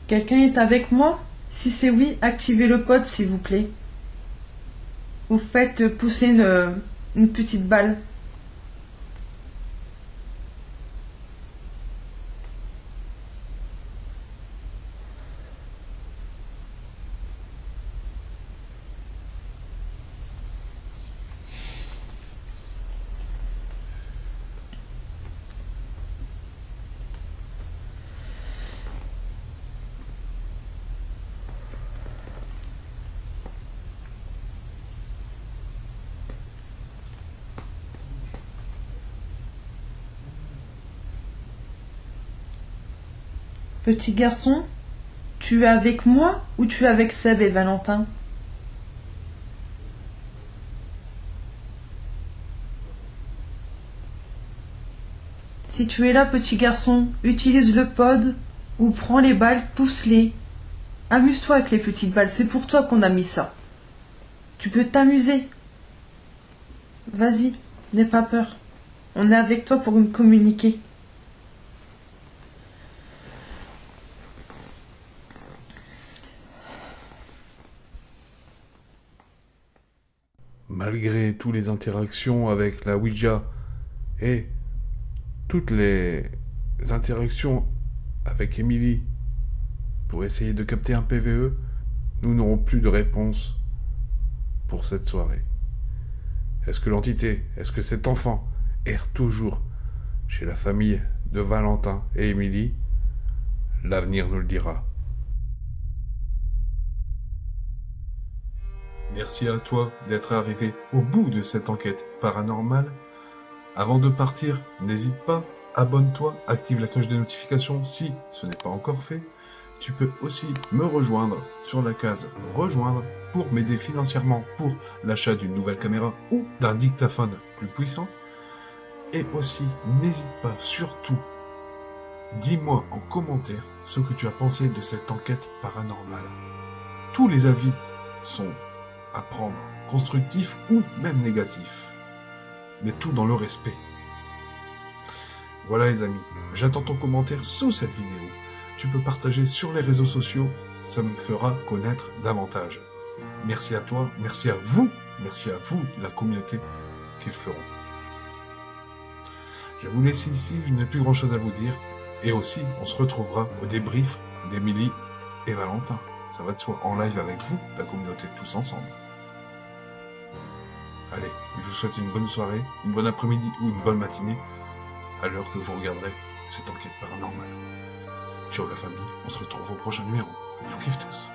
Quelqu'un est avec moi? Si c'est oui, activez le pod, s'il vous plaît. Vous faites pousser une petite balle. Petit garçon, tu es avec moi ou tu es avec Seb et Valentin? Si tu es là, petit garçon, utilise le pod ou prends les balles, pousse-les. Amuse-toi avec les petites balles, c'est pour toi qu'on a mis ça. Tu peux t'amuser. Vas-y, n'aie pas peur. On est avec toi pour nous communiquer. Malgré toutes les interactions avec la Ouija et toutes les interactions avec Emily pour essayer de capter un PVE, nous n'aurons plus de réponse pour cette soirée. Est-ce que l'entité, est-ce que cet enfant erre toujours chez la famille de Valentin et Emily? L'avenir nous le dira. Merci à toi d'être arrivé au bout de cette enquête paranormale. Avant de partir, n'hésite pas, abonne-toi, active la cloche des notifications si ce n'est pas encore fait. Tu peux aussi me rejoindre sur la case « Rejoindre » pour m'aider financièrement pour l'achat d'une nouvelle caméra ou d'un dictaphone plus puissant. Et aussi, n'hésite pas, surtout, dis-moi en commentaire ce que tu as pensé de cette enquête paranormale. Tous les avis sont à prendre, constructifs ou même négatifs, mais tout dans le respect. Voilà les amis, j'attends ton commentaire sous cette vidéo. Tu peux partager sur les réseaux sociaux, ça me fera connaître davantage. Merci à toi, merci à vous, la communauté qui le feront. Je vais vous laisser ici, je n'ai plus grand chose à vous dire. Et aussi, on se retrouvera au débrief d'Emily et Valentin. Ça va de soi, en live avec vous, la communauté, tous ensemble. Allez, je vous souhaite une bonne soirée, une bonne après-midi ou une bonne matinée, à l'heure que vous regarderez cette enquête paranormale. Ciao la famille, on se retrouve au prochain numéro. Je vous kiffe tous.